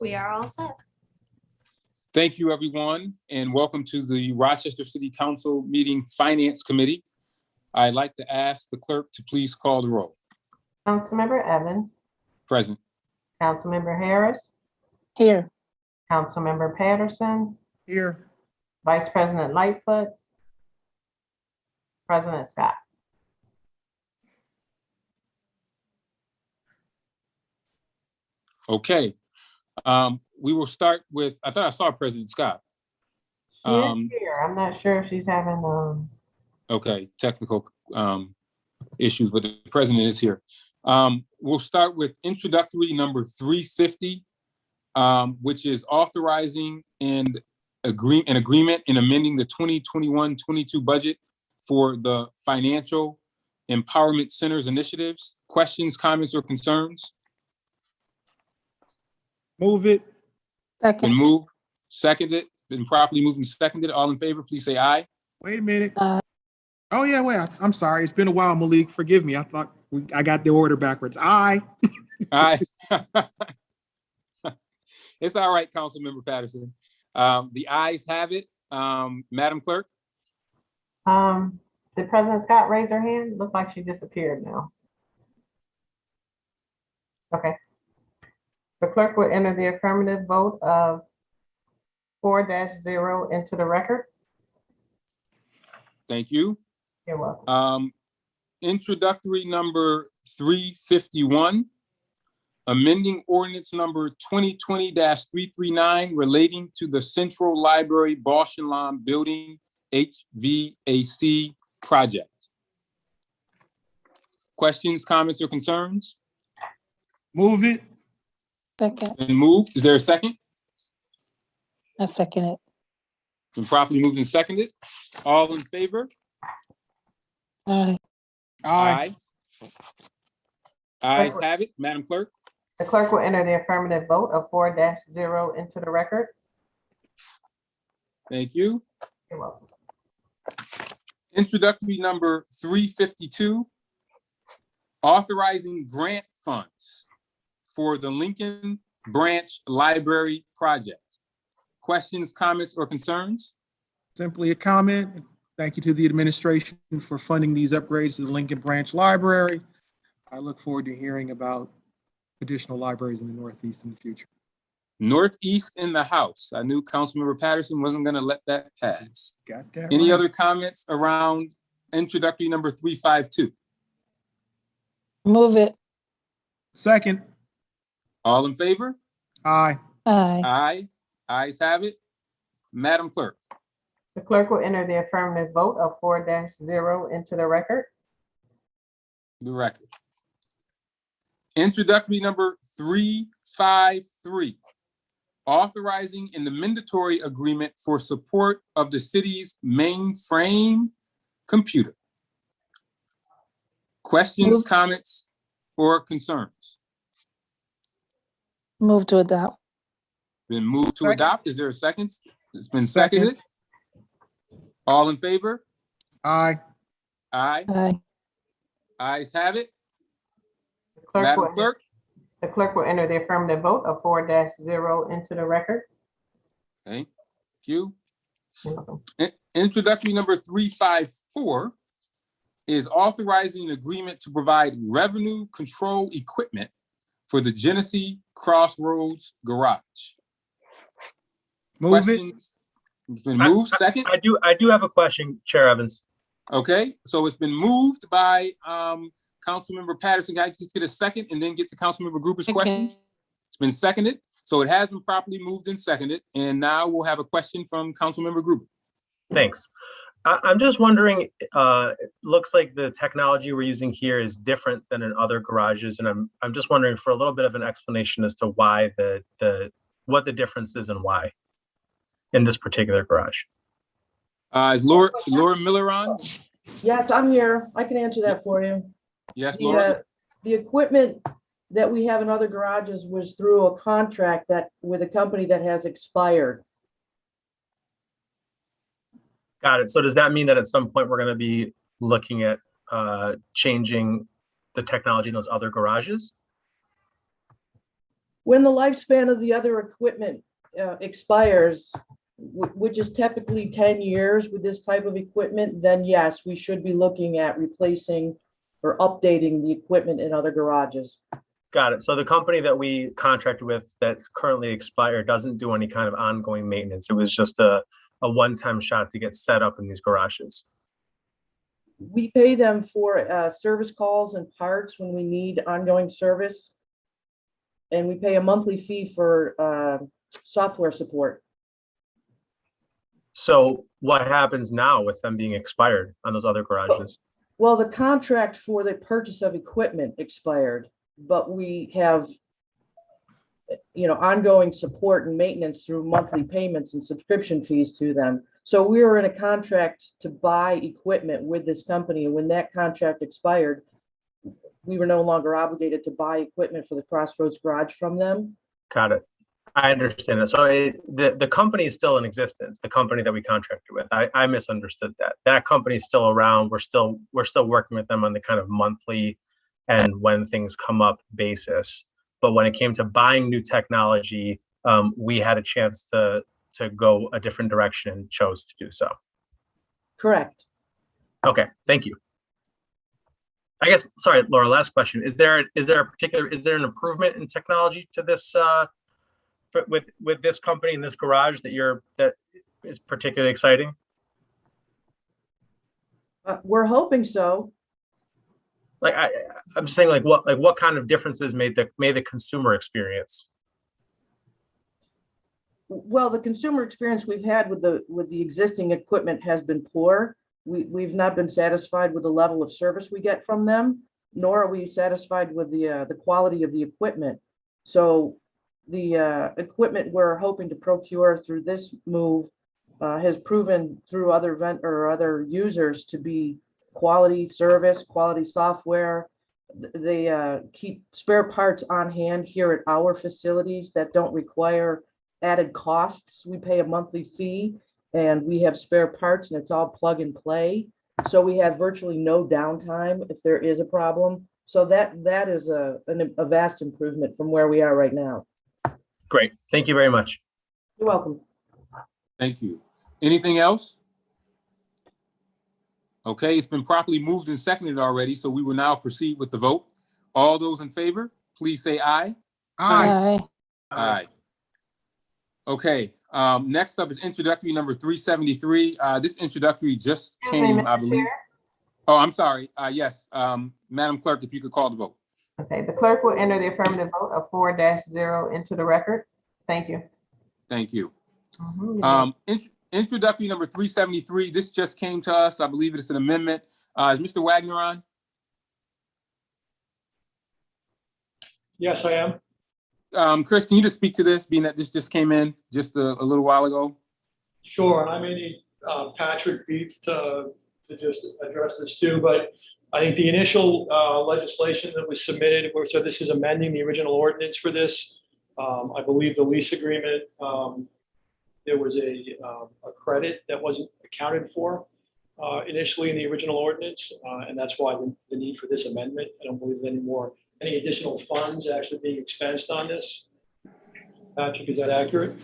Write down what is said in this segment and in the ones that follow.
We are all set. Thank you, everyone, and welcome to the Rochester City Council Meeting Finance Committee. I'd like to ask the clerk to please call the roll. Councilmember Evans, Present. Councilmember Harris, Here. Councilmember Patterson, Here. Vice President Lightfoot, President Scott. Okay. We will start with, I thought I saw President Scott. She is here. I'm not sure if she's having Okay, technical issues, but the president is here. We'll start with introductory number 350, which is authorizing an agreement in amending the 2021-22 budget for the Financial Empowerment Centers initiatives. Questions, comments, or concerns? Move it. Been Second. moved, seconded, been properly moved and seconded. All in favor, please say aye. Wait a minute. Aye. Oh yeah, wait. I'm sorry. It's been a while, Malik. Forgive me. I thought I got the order backwards. Aye. Aye. It's all right, Councilmember Patterson. The ayes have it. Madam Clerk? did President Scott raise her hand? Looked like she disappeared now. Okay. The clerk will enter the affirmative vote of 4-0 into the record. Thank you. You're welcome. Introductory number 351, amending ordinance number 2020-339 relating to the Central Library Bausch Building HVAC project. Questions, comments, or concerns? Move it. Second. Been moved. Is there a second? I second it. Been properly moved and seconded. All in favor? Aye. Aye. Ayes have it. Madam Clerk? The clerk will enter the affirmative vote of 4-0 into the record. Thank you. You're welcome. Introductory number 352, authorizing grant funds for the Lincoln Branch Library project. Questions, comments, or concerns? Simply a comment. Thank you to the administration for funding these upgrades to the Lincoln Branch Library. I look forward to hearing about additional libraries in the Northeast in the future. Northeast in the House. I knew Councilmember Patterson wasn't going to let that pass. Got that Any right. other comments around introductory number 352? Move it. Second. All in favor? Aye. Aye. Aye. Ayes have it. Madam Clerk? The clerk will enter the affirmative vote of 4-0 into the record. The record. Introductory number 353, authorizing an amendatory agreement for support of the city's mainframe computer. Questions, Move. comments, or concerns? Move to adopt. Been moved to Second. adopt. Is there a second? It's been Second. seconded. All in favor? Aye. Aye. Aye. Ayes have it. The clerk Madam will- Clerk? The clerk will enter the affirmative vote of 4-0 into the record. Thank you. You're welcome. Introductory number 354 is authorizing an agreement to provide revenue control equipment for the Genesee Crossroads garage. Move it. Questions? It's been moved, second. I do have a question, Chair Evans. Okay, so it's been moved by Councilmember Patterson. Can I just get a second and then get to Councilmember Gruber's Second. questions? It's been seconded, so it has been properly moved and seconded, and now we'll have a question from Councilmember Gruber. Thanks. I'm just wondering, it looks like the technology we're using here is different than in other garages, and I'm just wondering for a little bit of an explanation as to why what the difference is and why in this particular garage. Is Laura Miller on? Yes, I'm here. I can answer that for you. Yes, Laura? The equipment that we have in other garages was through a contract with a company that has expired. Got it. So does that mean that at some point we're going to be looking at changing the technology in those other garages? When the lifespan of the other equipment expires, which is typically 10 years with this type of equipment, then yes, we should be looking at replacing or updating the equipment in other garages. Got it. So the company that we contracted with that currently expired doesn't do any kind of ongoing maintenance. It was just a one-time shot to get set up in these garages. We pay them for service calls and parts when we need ongoing service. And we pay a monthly fee for software support. So what happens now with them being expired on those other garages? Well, the contract for the purchase of equipment expired, but we have, ongoing support and maintenance through monthly payments and subscription fees to them. So we were in a contract to buy equipment with this company, and when that contract expired, we were no longer obligated to buy equipment for the Crossroads garage from them. Got it. I understand it. So the company is still in existence, the company that we contracted with. I misunderstood that. That company is still around. We're still working with them on the kind of monthly and when things come up basis. But when it came to buying new technology, we had a chance to go a different direction and chose to do so. Correct. Okay, thank you. I guess, sorry, Laura, last question. Is there an improvement in technology to this with this company in this garage that is particularly exciting? We're hoping so. Like I'm saying, what kind of differences made the consumer experience? Well, the consumer experience we've had with the existing equipment has been poor. We've not been satisfied with the level of service we get from them, nor are we satisfied with the quality of the equipment. So the equipment we're hoping to procure through this move has proven through other users to be quality service, quality software. They keep spare parts on hand here at our facilities that don't require added costs. We pay a monthly fee and we have spare parts and it's all plug and play. So we have virtually no downtime if there is a problem. So that is a vast improvement from where we are right now. Great. Thank you very much. You're welcome. Thank you. Anything else? Okay, it's been properly moved and seconded already, so we will now proceed with the vote. All those in favor, please say aye. Aye. Aye. Okay, next up is introductory number 373. This introductory just came, I believe. Oh, I'm sorry. Yes, Madam Clerk, if you could call the vote. Okay, the clerk will enter the affirmative vote of 4-0 into the record. Thank you. Thank you. Introductory number 373, this just came to us. I believe it is an amendment. Is Mr. Wagner on? Yes, I am. Chris, can you just speak to this, being that this just came in just a little while ago? Sure, I may need Patrick Beef to just address this too, but I think the initial legislation that was submitted, so this is amending the original ordinance for this. I believe the lease agreement, there was a credit that wasn't accounted for initially in the original ordinance, and that's why the need for this amendment. I don't believe any additional funds actually being expensed on this. Patrick, is that accurate?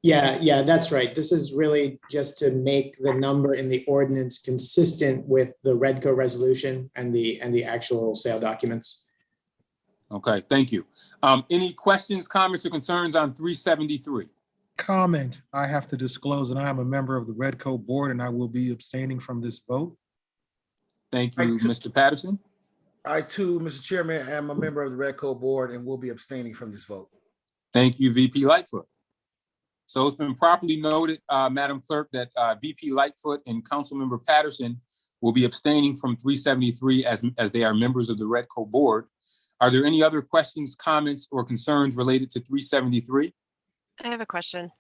Yeah, that's right. This is really just to make the number in the ordinance consistent with the Redco resolution and the actual sale documents. Okay, thank you. Any questions, comments, or concerns on 373? Comment, I have to disclose that I am a member of the Redco board and I will be abstaining from this vote. Thank you, Mr. Patterson. I too, Mr. Chairman, am a member of the Redco board and will be abstaining from this vote. Thank you, VP Lightfoot. So it's been properly noted, Madam Clerk, that VP Lightfoot and Councilmember Patterson will be abstaining from 373 as they are members of the Redco board. Are there any other questions, comments, or concerns related to 373? I have a question.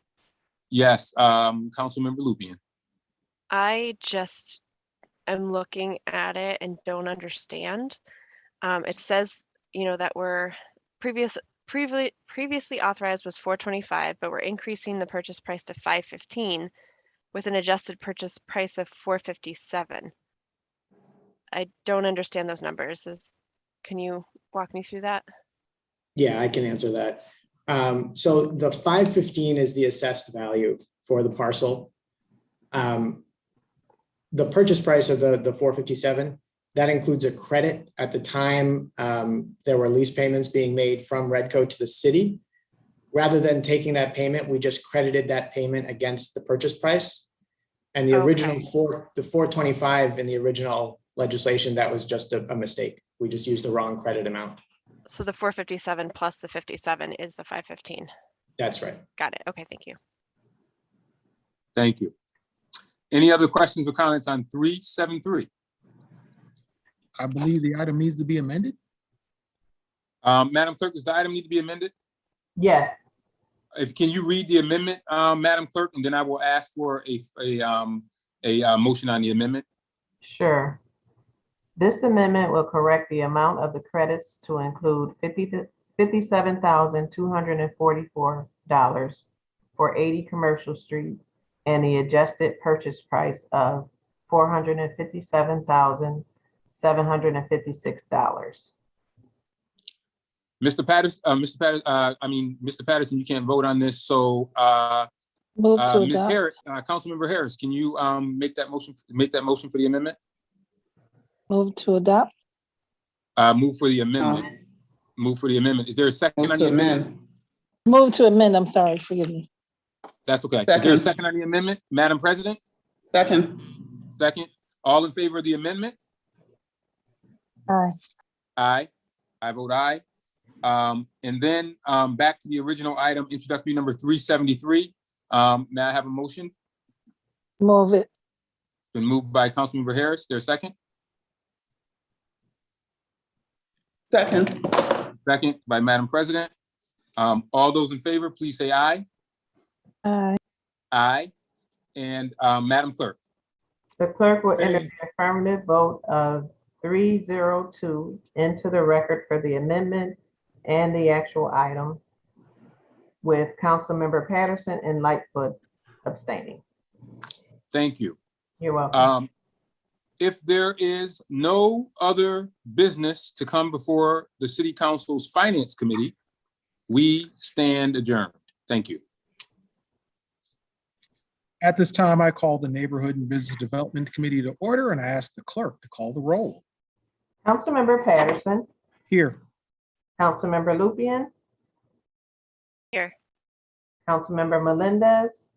Yes, Councilmember Lupien. I just am looking at it and don't understand. It says, that we're previously authorized was 425, but we're increasing the purchase price to 515 with an adjusted purchase price of 457. I don't understand those numbers. Can you walk me through that? Yeah, I can answer that. So the 515 is the assessed value for the parcel. The purchase price of the 457, that includes a credit. At the time, there were lease payments being made from Redco to the city. Rather than taking that payment, we just credited that payment against the purchase price. And the original Okay. the 425 in the original legislation, that was just a mistake. We just used the wrong credit amount. So the 457 plus the 57 is the 515. That's right. Got it. Okay, thank you. Thank you. Any other questions or comments on 373? I believe the item needs to be amended. Madam Clerk, does the item need to be amended? Yes. Can you read the amendment, Madam Clerk, and then I will ask for a motion on the amendment. Sure. This amendment will correct the amount of the credits to include $57,244 for 80 Commercial Street and the adjusted purchase price of $457,756. Mr. Patterson, you can't vote on this, so Move to Ms. adopt. Harris, Councilmember Harris, can you make that motion for the amendment? Move to adopt. Move for the amendment. Move for the amendment. Is there a second Move on to the amendment? amend. Move to amend. I'm sorry, forgive me. That's okay. Is there a Second. second on the amendment, Madam President? Second. Second. All in favor of the amendment? Aye. Aye. I vote aye. And then back to the original item, introductory number 373. May I have a motion? Move it. Been moved by Councilmember Harris. There a second? Second. Second by Madam President. All those in favor, please say aye. Aye. Aye. And Madam Clerk. The clerk will enter the affirmative vote of 302 into the record for the amendment and the actual item, with Councilmember Patterson and Lightfoot abstaining. Thank you. You're welcome. If there is no other business to come before the City Council's Finance Committee, we stand adjourned. Thank you. At this time, I call the Neighborhood and Business Development Committee to order, and I ask the clerk to call the roll. Councilmember Patterson, Here. Councilmember Lupian, Here. Councilmember Melendez,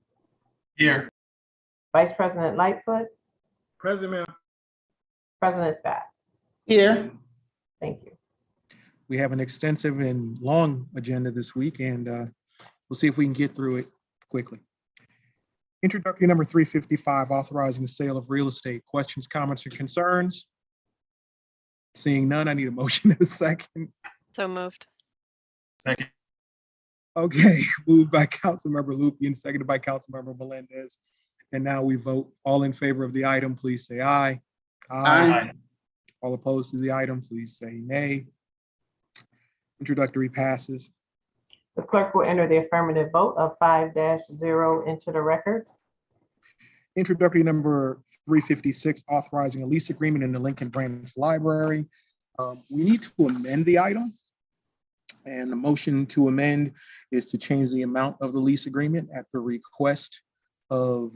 Here. Vice President Lightfoot, President, ma'am. President Scott. Here. Thank you. We have an extensive and long agenda this week, and we'll see if we can get through it quickly. Introductory number 355, authorizing the sale of real estate. Questions, comments, or concerns? Seeing none, I need a motion in a second. So moved. Second. Okay, moved by Councilmember Lupian, seconded by Councilmember Melendez. And now we vote. All in favor of the item, please say aye. Aye. All opposed to the item, please say nay. Introductory passes. The clerk will enter the affirmative vote of 5-0 into the record. Introductory number 356, authorizing a lease agreement in the Lincoln Branch Library. We need to amend the item. And the motion to amend is to change the amount of the lease agreement at the request of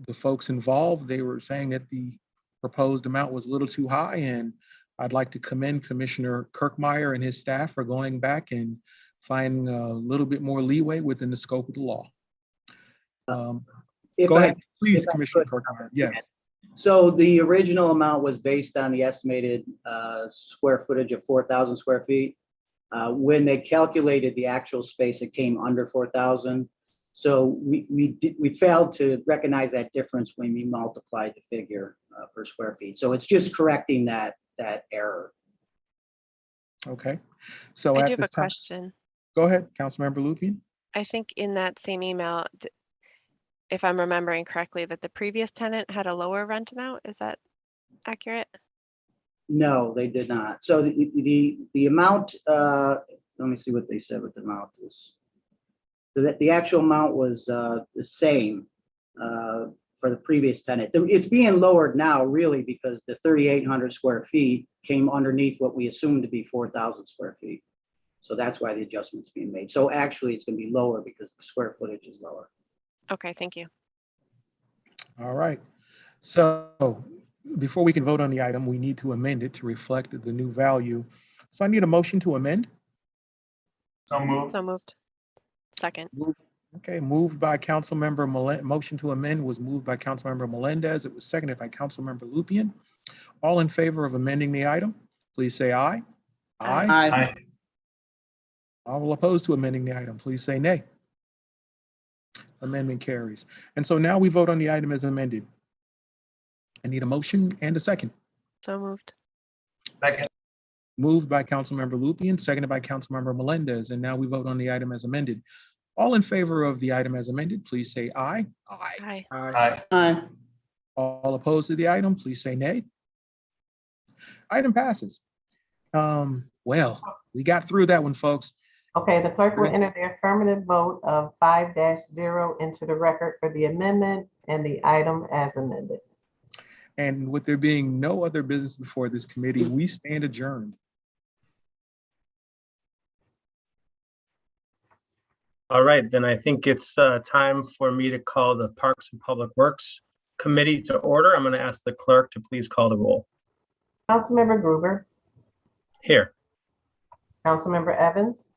the folks involved. They were saying that the proposed amount was a little too high, and I'd like to commend Commissioner Kirkmeyer and his staff for going back and finding a little bit more leeway within the scope of the law. Go ahead, please, if I Commissioner could. Kirkmeyer. Yes. So the original amount was based on the estimated square footage of 4,000 square feet. When they calculated the actual space, it came under 4,000. So we failed to recognize that difference when we multiplied the figure per square feet. So it's just correcting that error. Okay. So I do at have a this time, question. go ahead, Councilmember Lupian. I think in that same email, if I'm remembering correctly, that the previous tenant had a lower rent amount. Is that accurate? No, they did not. So the amount, let me see what they said what the amount is. The actual amount was the same for the previous tenant. It's being lowered now really because the 3,800 square feet came underneath what we assumed to be 4,000 square feet. So that's why the adjustment's being made. So actually, it's going to be lower because the square footage is lower. Okay, thank you. All right. So before we can vote on the item, we need to amend it to reflect the new value. So I need a motion to amend. So moved. Second. Okay, moved by Councilmember motion to amend was moved by Councilmember Melendez. It was seconded by Councilmember Lupian. All in favor of amending the item, please say aye. Aye. All opposed to amending the item, please say nay. Amendment carries. And so now we vote on the item as amended. I need a motion and a second. So moved. Moved by Councilmember Lupian, seconded by Councilmember Melendez. And now we vote on the item as amended. All in favor of the item as amended, please say aye. Aye. Aye. All opposed to the item, please say nay. Item passes. Well, we got through that one, folks. Okay, the clerk will enter the affirmative vote of 5-0 into the record for the amendment and the item as amended. And with there being no other business before this committee, we stand adjourned. All right, then I think it's time for me to call the Parks and Public Works Committee to order. I'm going to ask the clerk to please call the roll. Councilmember Gruber, Here. Councilmember Evans,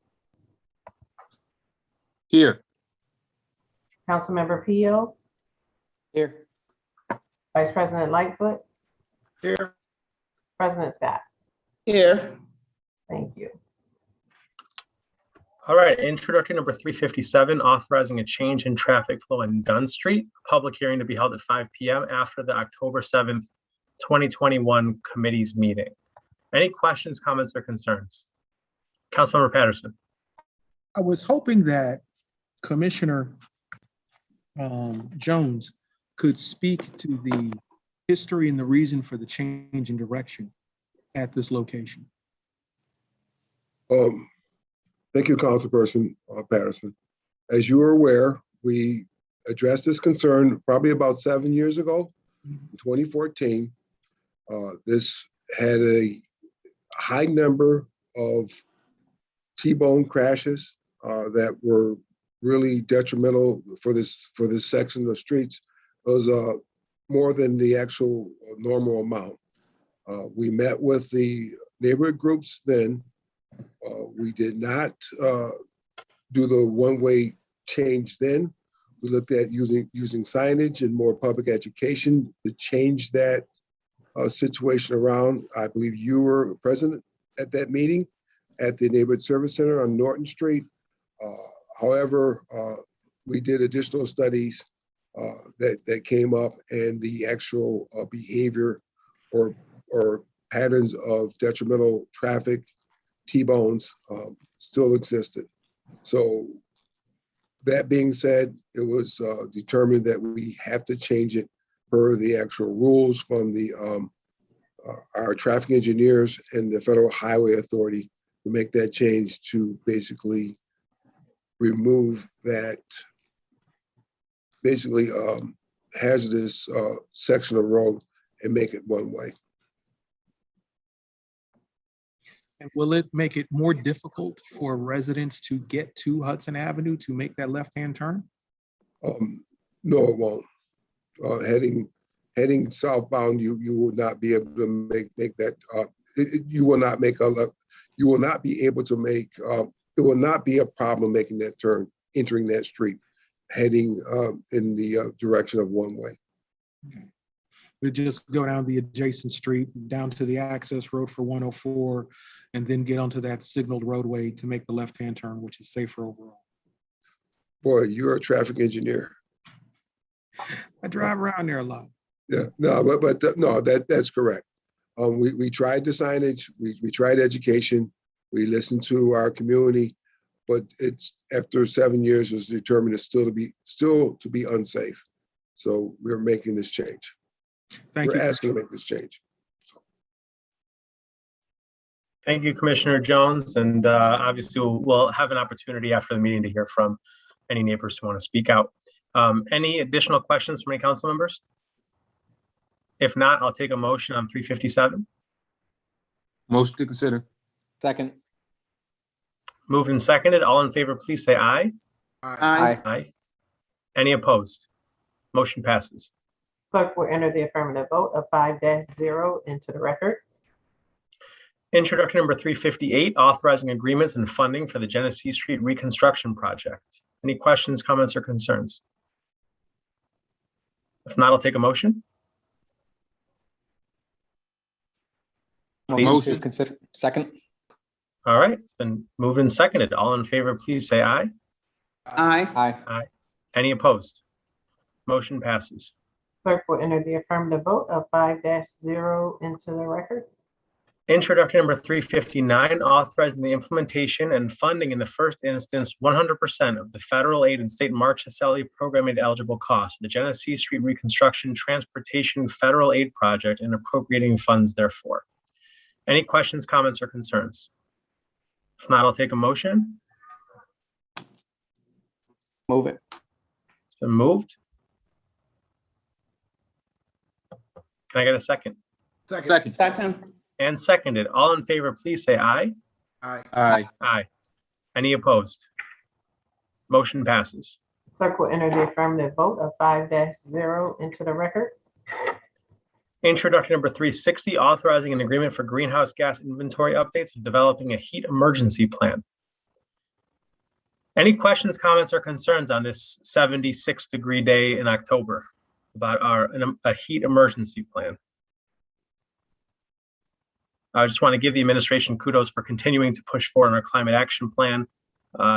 Here. Councilmember Pio, Here. Vice President Lightfoot, Here. President Scott. Here. Thank you. All right, introductory number 357, authorizing a change in traffic flow in Dunn Street. Public hearing to be held at 5 p.m. after the October 7th, 2021 committee's meeting. Any questions, comments, or concerns? Councilmember Patterson. I was hoping that Commissioner Jones could speak to the history and the reason for the change in direction at this location. Thank you, Councilperson Patterson. As you are aware, we addressed this concern probably about 7 years ago, in 2014. This had a high number of T-bone crashes that were really detrimental for this section of streets. It was more than the actual normal amount. We met with the neighborhood groups then. We did not do the one-way change then. We looked at using signage and more public education to change that situation around. I believe you were present at that meeting at the Neighborhood Service Center on Norton Street. However, we did additional studies that came up, and the actual behavior or patterns of detrimental traffic T-bones still existed. So that being said, it was determined that we have to change it per the actual rules from the our traffic engineers and the Federal Highway Authority to make that change to basically remove that hazardous section of road and make it one way. And will it make it more difficult for residents to get to Hudson Avenue to make that left-hand turn? No, it won't. Heading southbound, you will not be able to make that. You will not make a left. You will not be able to make. It will not be a problem making that turn, entering that street, heading in the direction of one way. Okay. We just go down the adjacent street, down to the access road for 104, and then get onto that signaled roadway to make the left-hand turn, which is safer overall. Boy, you're a traffic engineer. I drive around there a lot. Yeah, no, but no, that's correct. We tried the signage, we tried education, we listened to our community, but it's after 7 years, it's determined it's still to be unsafe. So we're making this change. Thank you. We're asking to make this change. Thank you, Commissioner Jones. And obviously we'll have an opportunity after the meeting to hear from any neighbors who want to speak out. Any additional questions from any council members? If not, I'll take a motion on 357. Motion to consider. Second. Moved and seconded. All in favor, please say aye. Aye. Aye. Any opposed? Motion passes. Clerk will enter the affirmative vote of 5-0 into the record. Introduction number 358, authorizing agreements and funding for the Genesee Street reconstruction project. Any questions, comments, or concerns? If not, I'll take a motion. Please. Motion to consider. Second. All right, it's been moved and seconded. All in favor, please say aye. Aye. Aye. Any opposed? Motion passes. Clerk will enter the affirmative vote of 5-0 into the record. Introduction number 359, authorizing the implementation and funding in the first instance 100% of the federal aid and state Marchicelli program aid eligible costs, the Genesee Street Reconstruction Transportation Federal Aid Project, and appropriating funds therefore. Any questions, comments, or concerns? If not, I'll take a motion. Move it. It's been moved. Can I get a second? Second. Second. And seconded. All in favor, please say aye. Aye. Aye. Aye. Any opposed? Motion passes. Clerk will enter the affirmative vote of 5-0 into the record. Introduction number 360, authorizing an agreement for greenhouse gas inventory updates and developing a heat emergency plan. Any questions, comments, or concerns on this 76-degree day in October about a heat emergency plan? I just want to give the administration kudos for continuing to push forward on our climate action plan.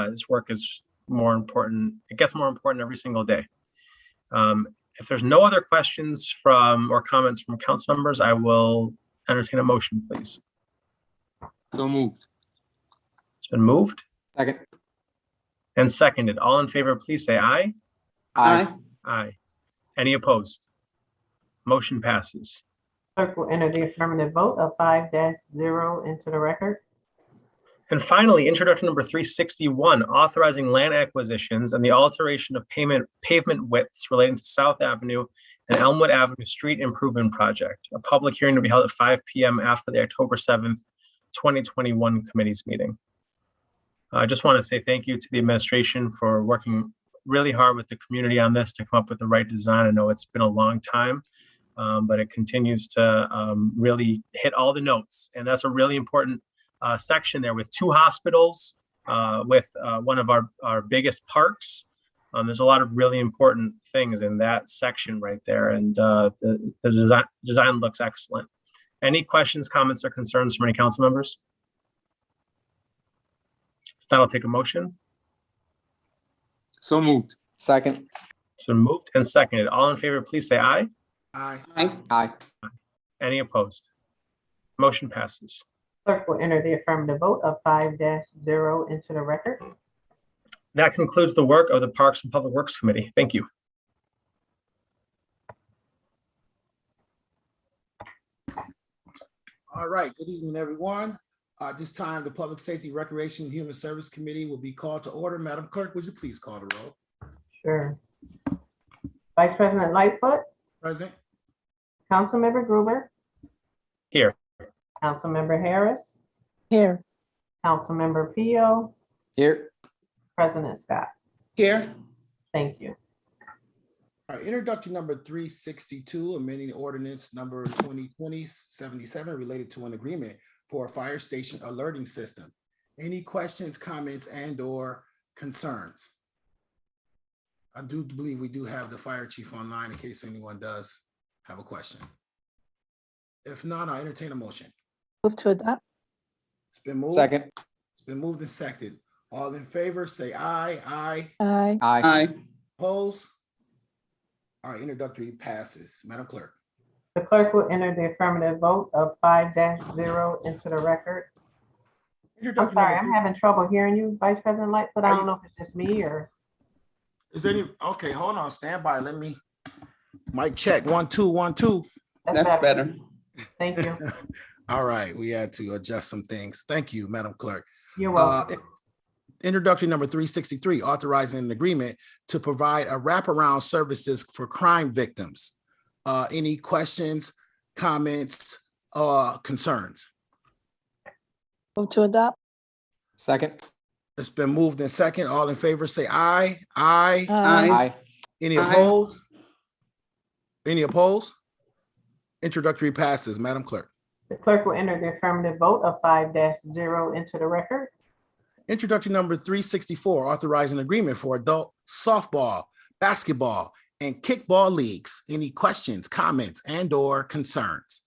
This work is more important. It gets more important every single day. If there's no other questions or comments from council members, I will entertain a motion, please. So moved. It's been moved Second. and seconded. All in favor, please say aye. Aye. Aye. Any opposed? Motion passes. Clerk will enter the affirmative vote of 5-0 into the record. And finally, introduction number 361, authorizing land acquisitions and the alteration of pavement widths relating to South Avenue and Elmwood Avenue Street Improvement Project. A public hearing to be held at 5 p.m. after the October 7th, 2021 committee's meeting. I just want to say thank you to the administration for working really hard with the community on this to come up with the right design. I know it's been a long time, but it continues to really hit all the notes. And that's a really important section there with 2 hospitals, with one of our biggest parks. There's a lot of really important things in that section right there, and the design looks excellent. Any questions, comments, or concerns from any council members? If not, I'll take a motion. So moved. Second. It's been moved and seconded. All in favor, please say aye. Aye. Aye. Aye. Any opposed? Motion passes. Clerk will enter the affirmative vote of 5-0 into the record. That concludes the work of the Parks and Public Works Committee. Thank you. All right, good evening, everyone. This time, the Public Safety, Recreation, and Human Service Committee will be called to order. Madam Clerk, would you please call the roll? Sure. Vice President Lightfoot, Present. Councilmember Gruber, Here. Councilmember Harris, Here. Councilmember Pio, Here. President Scott. Here. Thank you. All right, introduction number 362, amending ordinance number 2020-77 related to an agreement for a fire station alerting system. Any questions, comments, and/or concerns? I do believe we do have the fire chief online in case anyone does have a question. If not, I entertain a motion. Move to adopt. It's been moved. Second. It's been moved and seconded. All in favor, say aye. Aye. Aye. Aye. Aye. Opposed? All right, introductory passes. Madam Clerk. The clerk will enter the affirmative vote of 5-0 into the record. I'm Introduction sorry, number I'm having trouble hearing you, Vice President Lightfoot. I don't know if it's just me or. Is there any, okay, hold on, stand by. Let me, mic check, 1, 2, 1, 2. That's better. Thank you. All right, we had to adjust some things. Thank you, Madam Clerk. You're welcome. Introduction number 363, authorizing an agreement to provide a wraparound services for crime victims. Any questions, comments, concerns? Move to adopt. Second. It's been moved in second. All in favor, say aye. Aye. Aye. Any Aye. opposed? Any opposed? Introductory passes. Madam Clerk. The clerk will enter the affirmative vote of 5-0 into the record. Introductory number 364, authorizing agreement for adult softball, basketball, and kickball leagues. Any questions, comments, and/or concerns?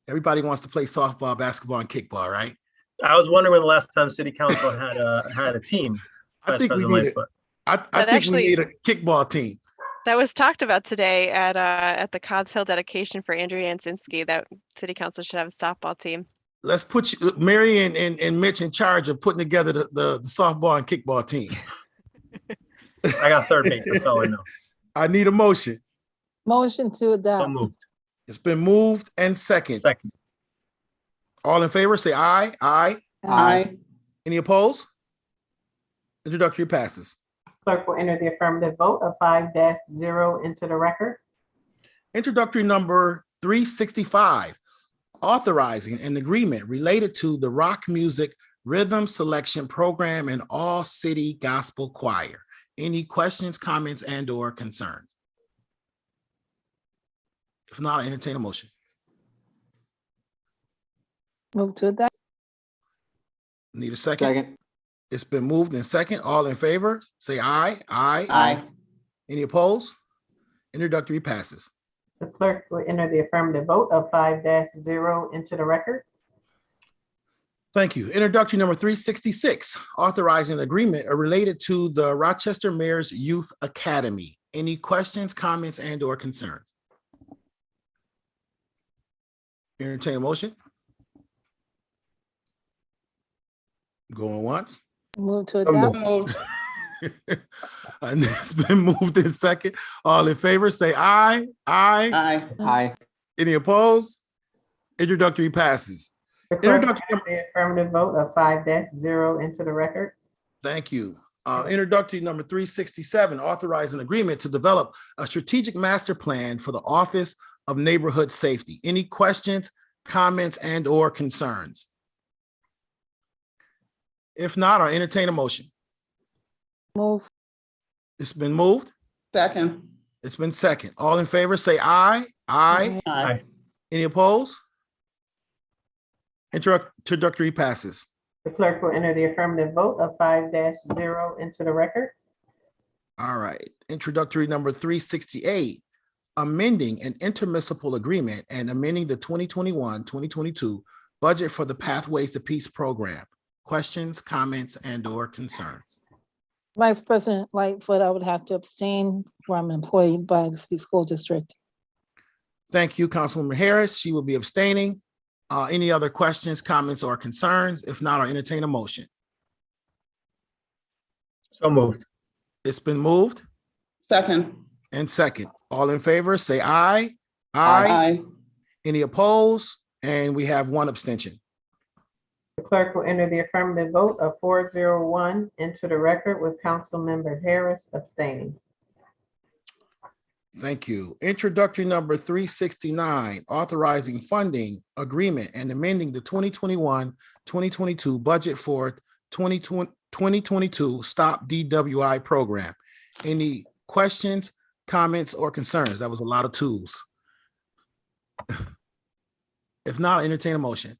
Everybody wants to play softball, basketball, and kickball, right? I was wondering when the last time city council had a team. I Vice think we President need it. Lightfoot. I That think we actually- need a kickball team. That was talked about today at the Cobb's Hill dedication for Andrew Yancinski, that city council should have a softball team. Let's put Mary and Mitch in charge of putting together the softball and kickball team. I got third base, that's all I know. I need a motion. Motion to So adopt. moved. It's been moved and second. Second. All in favor, say aye. Aye. Aye. Any opposed? Introductory passes. Clerk will enter the affirmative vote of 5-0 into the record. Introductory number 365, authorizing an agreement related to the rock music rhythm selection program and all city gospel choir. Any questions, comments, and/or concerns? If not, I entertain a motion. Move to adopt. Need a second? It's been moved in second. All in favor, say aye. Aye. Aye. Any opposed? Introductory passes. The clerk will enter the affirmative vote of 5-0 into the record. Thank you. Introductory number 366, authorizing agreement related to the Rochester Mayor's Youth Academy. Any questions, comments, and/or concerns? Entertain a motion. Going once. Move to So adopt. moved. And it's been moved in second. All in favor, say aye. Aye. Aye. Aye. Any opposed? Introductory passes. The clerk will Introductory. enter the affirmative vote of 5-0 into the record. Thank you. Introductory number 367, authorizing agreement to develop a strategic master plan for the Office of Neighborhood Safety. Any questions, comments, and/or concerns? If not, I'll entertain a motion. Move. It's been moved. Second. It's been second. All in favor, say aye. Aye. Aye. Any opposed? Introductory passes. The clerk will enter the affirmative vote of 5-0 into the record. All right. Introductory number 368, amending an intermunicipal agreement and amending the 2021-2022 budget for the Pathways to Peace program. Questions, comments, and/or concerns? Vice President Lightfoot, I would have to abstain from employed by the city school district. Thank you, Councilwoman Harris. She will be abstaining. Any other questions, comments, or concerns? If not, I'll entertain a motion. So moved. It's been moved Second. and second. All in favor, say aye. Aye. Any opposed? And we have one abstention. The clerk will enter the affirmative vote of 401 into the record with Councilmember Harris abstaining. Thank you. Introductory number 369, authorizing funding agreement and amending the 2021-2022 budget for 2022 Stop DWI program. Any questions, comments, or concerns? That was a lot of twos. If not, entertain a motion.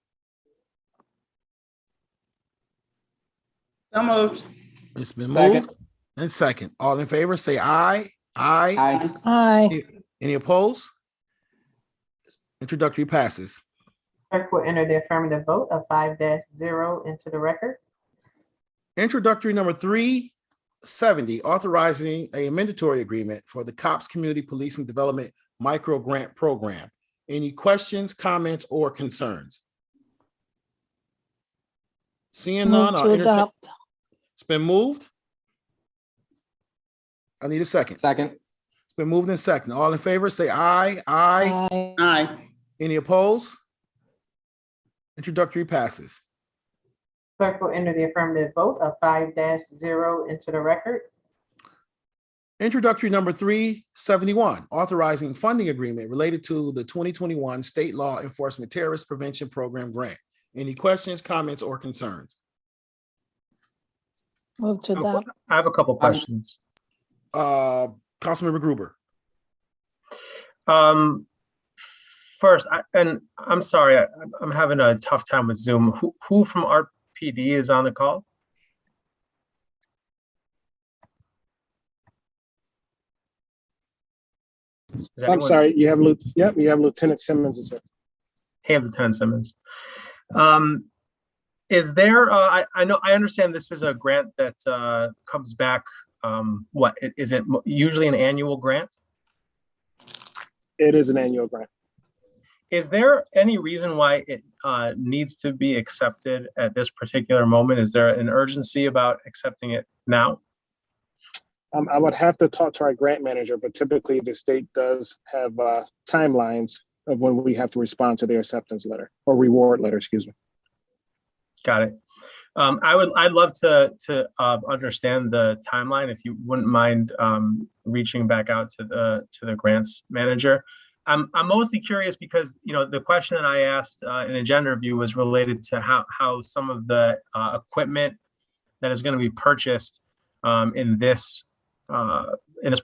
So moved. It's been moved and second. All in favor, say aye. Aye. Aye. Any opposed? Introductory passes. Clerk will enter the affirmative vote of 5-0 into the record. Introductory number 370, authorizing a mandatory agreement for the COPS Community Policing Development Micro Grant Program. Any questions, comments, or concerns? Seeing none, Move I'll to entertain. adopt. It's been moved. I need a second. Second. It's been moved in second. All in favor, say aye. Aye. Aye. Aye. Any opposed? Introductory passes. Clerk will enter the affirmative vote of 5-0 into the record. Introductory number 371, authorizing funding agreement related to the 2021 State Law Enforcement Terrorist Prevention Program grant. Any questions, comments, or concerns? Move to adopt. I have a couple questions. Councilmember Gruber. First, I'm sorry, I'm having a tough time with Zoom. Who from RPD is on the call? Is I'm anyone- sorry, you have Lieutenant Simmons. Is it? Hey, Lieutenant Simmons. Is there, I understand this is a grant that comes back, what, is it usually an annual grant? It is an annual grant. Is there any reason why it needs to be accepted at this particular moment? Is there an urgency about accepting it now? I would have to talk to our grant manager, but typically the state does have timelines of when we have to respond to their acceptance letter or reward letter, excuse me. Got it. I'd love to understand the timeline if you wouldn't mind reaching back out to the grants manager. I'm mostly curious because the question that I asked in agenda review was related to how some of the equipment that is going to be purchased in this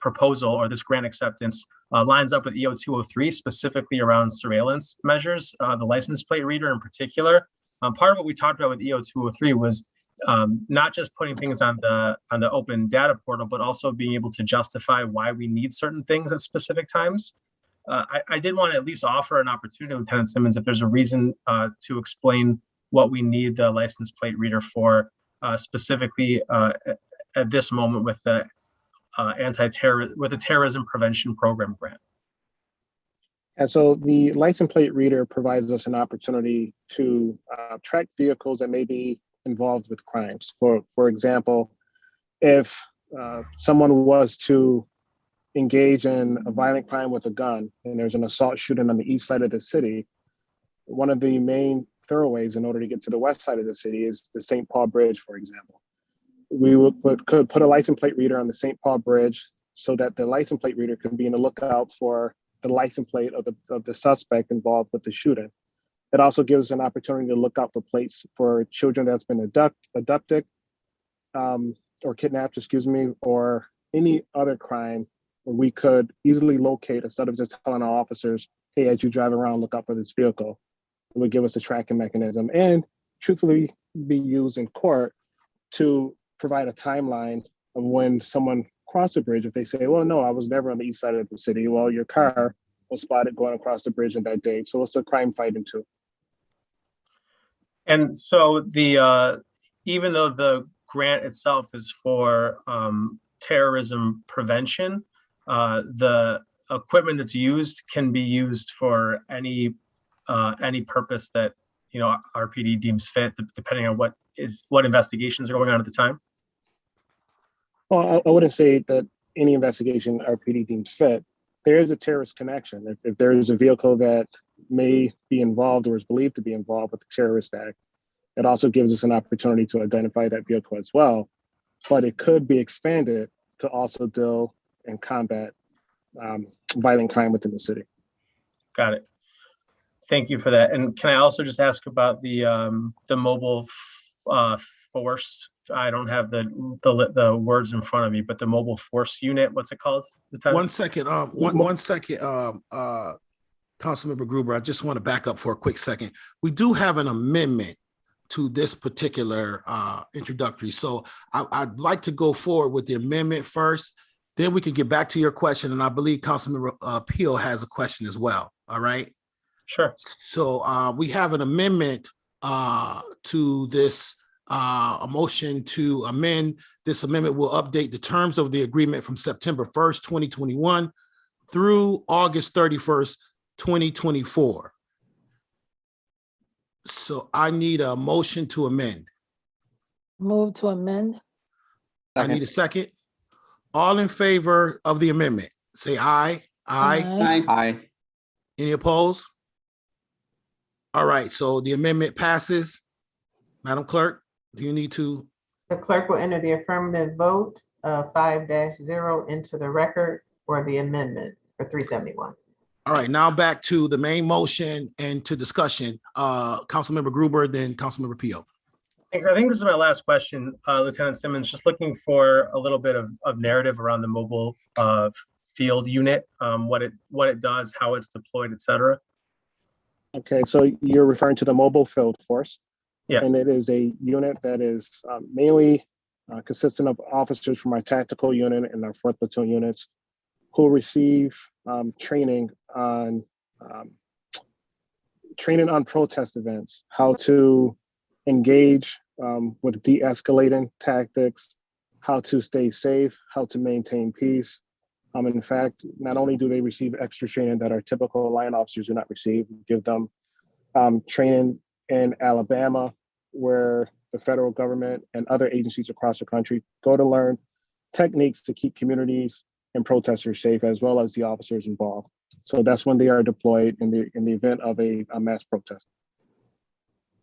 proposal or this grant acceptance lines up with EO 203, specifically around surveillance measures, the license plate reader in particular. Part of what we talked about with EO 203 was not just putting things on the open data portal, but also being able to justify why we need certain things at specific times. I did want to at least offer an opportunity, Lieutenant Simmons, if there's a reason to explain what we need the license plate reader for, specifically at this moment with the terrorism prevention program grant. And so the license plate reader provides us an opportunity to track vehicles that may be involved with crimes. For example, if someone was to engage in a violent crime with a gun and there's an assault shooting on the east side of the city, one of the main thoroughways in order to get to the west side of the city is the St. Paul Bridge, for example. We could put a license plate reader on the St. Paul Bridge so that the license plate reader can be in the lookout for the license plate of the suspect involved with the shooting. It also gives an opportunity to look out for plates for children that's been abducted or kidnapped, or any other crime where we could easily locate instead of just telling our officers, hey, as you drive around, look out for this vehicle. It would give us a tracking mechanism and truthfully be used in court to provide a timeline of when someone crossed the bridge. If they say, well, no, I was never on the east side of the city. Well, your car was spotted going across the bridge on that day. So it's a crime fighting too. And so even though the grant itself is for terrorism prevention, the equipment that's used can be used for any purpose that RPD deems fit, depending on what investigations are going on at the time. Well, I wouldn't say that any investigation RPD deems fit. There is a terrorist connection. If there is a vehicle that may be involved or is believed to be involved with the terrorist act, it also gives us an opportunity to identify that vehicle as well. But it could be expanded to also deal and combat violent crime within the city. Got it. Thank you for that. And can I also just ask about the mobile force? I don't have the words in front of me, but the mobile force unit, what's it called? One second, Councilmember Gruber, I just want to back up for a quick second. We do have an amendment to this particular introductory. So I'd like to go forward with the amendment first, then we can get back to your question. And I believe Councilmember Peel has a question as well. All right. Sure. So we have an amendment to this, a motion to amend. This amendment will update the terms of the agreement from September 1st, 2021 through August 31st, 2024. So I need a motion to amend. Move to amend. I need a second. All in favor of the amendment, say aye. Aye. Aye. Any opposed? All right, so the amendment passes. Madam Clerk, do you need to? The clerk will enter the affirmative vote 5-0 into the record for the amendment for 371. All right, now back to the main motion and to discussion. Councilmember Gruber, then Councilmember Peel. Thanks. I think this is my last question, Lieutenant Simmons, just looking for a little bit of narrative around the mobile field unit, what it does, how it's deployed, et cetera. Okay, so you're referring to the mobile field force. Yeah. And it is a unit that is mainly consistent of officers from our tactical unit and our 4th platoon units who receive training on protest events, how to engage with de-escalating tactics, how to stay safe, how to maintain peace. In fact, not only do they receive extra training that our typical line officers do not receive, we give them training in Alabama, where the federal government and other agencies across the country go to learn techniques to keep communities and protesters safe, as well as the officers involved. So that's when they are deployed in the event of a mass protest.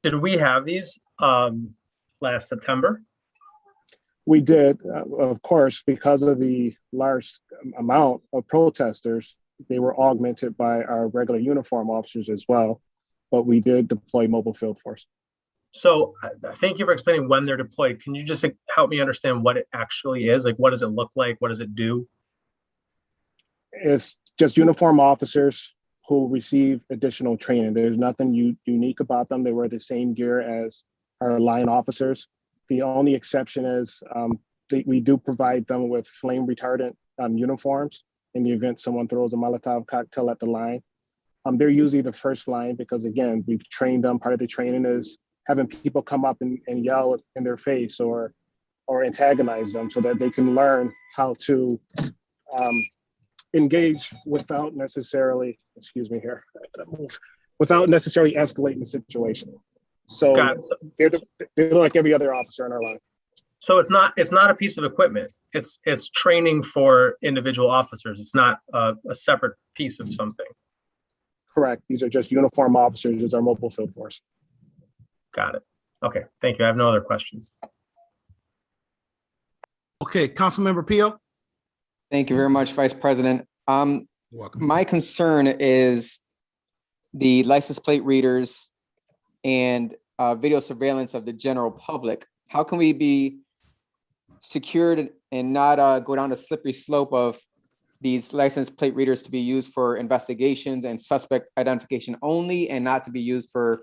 Did we have these last September? We did, of course, because of the large amount of protesters, they were augmented by our regular uniform officers as well, but we did deploy mobile field force. So thank you for explaining when they're deployed. Can you just help me understand what it actually is? Like, what does it look like? What does it do? It's just uniform officers who receive additional training. There's nothing unique about them. They wear the same gear as our line officers. The only exception is we do provide them with flame retardant uniforms in the event someone throws a Molotov cocktail at the line. They're usually the first line because, again, we've trained them. Part of the training is having people come up and yell in their face or antagonize them so that they can learn how to engage without necessarily, without necessarily escalating the situation. So they're like every other officer in our line. So it's not a piece of equipment. It's training for individual officers. It's not a separate piece of something. Correct. These are just uniform officers as our mobile field force. Got it. Okay, thank you. I have no other questions. Okay, Councilmember Peel. Thank you very much, Vice President. Welcome. My concern is the license plate readers and video surveillance of the general public. How can we be secured and not go down the slippery slope of these license plate readers to be used for investigations and suspect identification only and not to be used for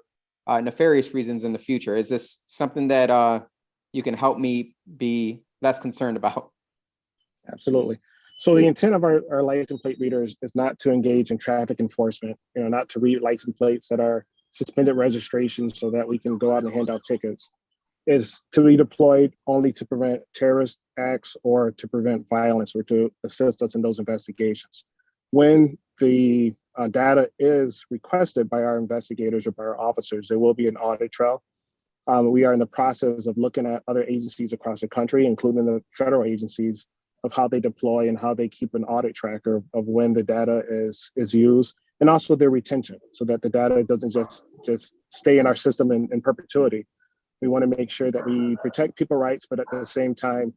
nefarious reasons in the future? Is this something that you can help me be less concerned about? Absolutely. So the intent of our license plate readers is not to engage in traffic enforcement, not to read license plates that are suspended registrations so that we can go out and hand out tickets. Is to be deployed only to prevent terrorist acts or to prevent violence or to assist us in those investigations. When the data is requested by our investigators or by our officers, there will be an audit trail. We are in the process of looking at other agencies across the country, including the federal agencies, of how they deploy and how they keep an audit tracker of when the data is used, and also their retention, so that the data doesn't just stay in our system in perpetuity. We want to make sure that we protect people's rights, but at the same time,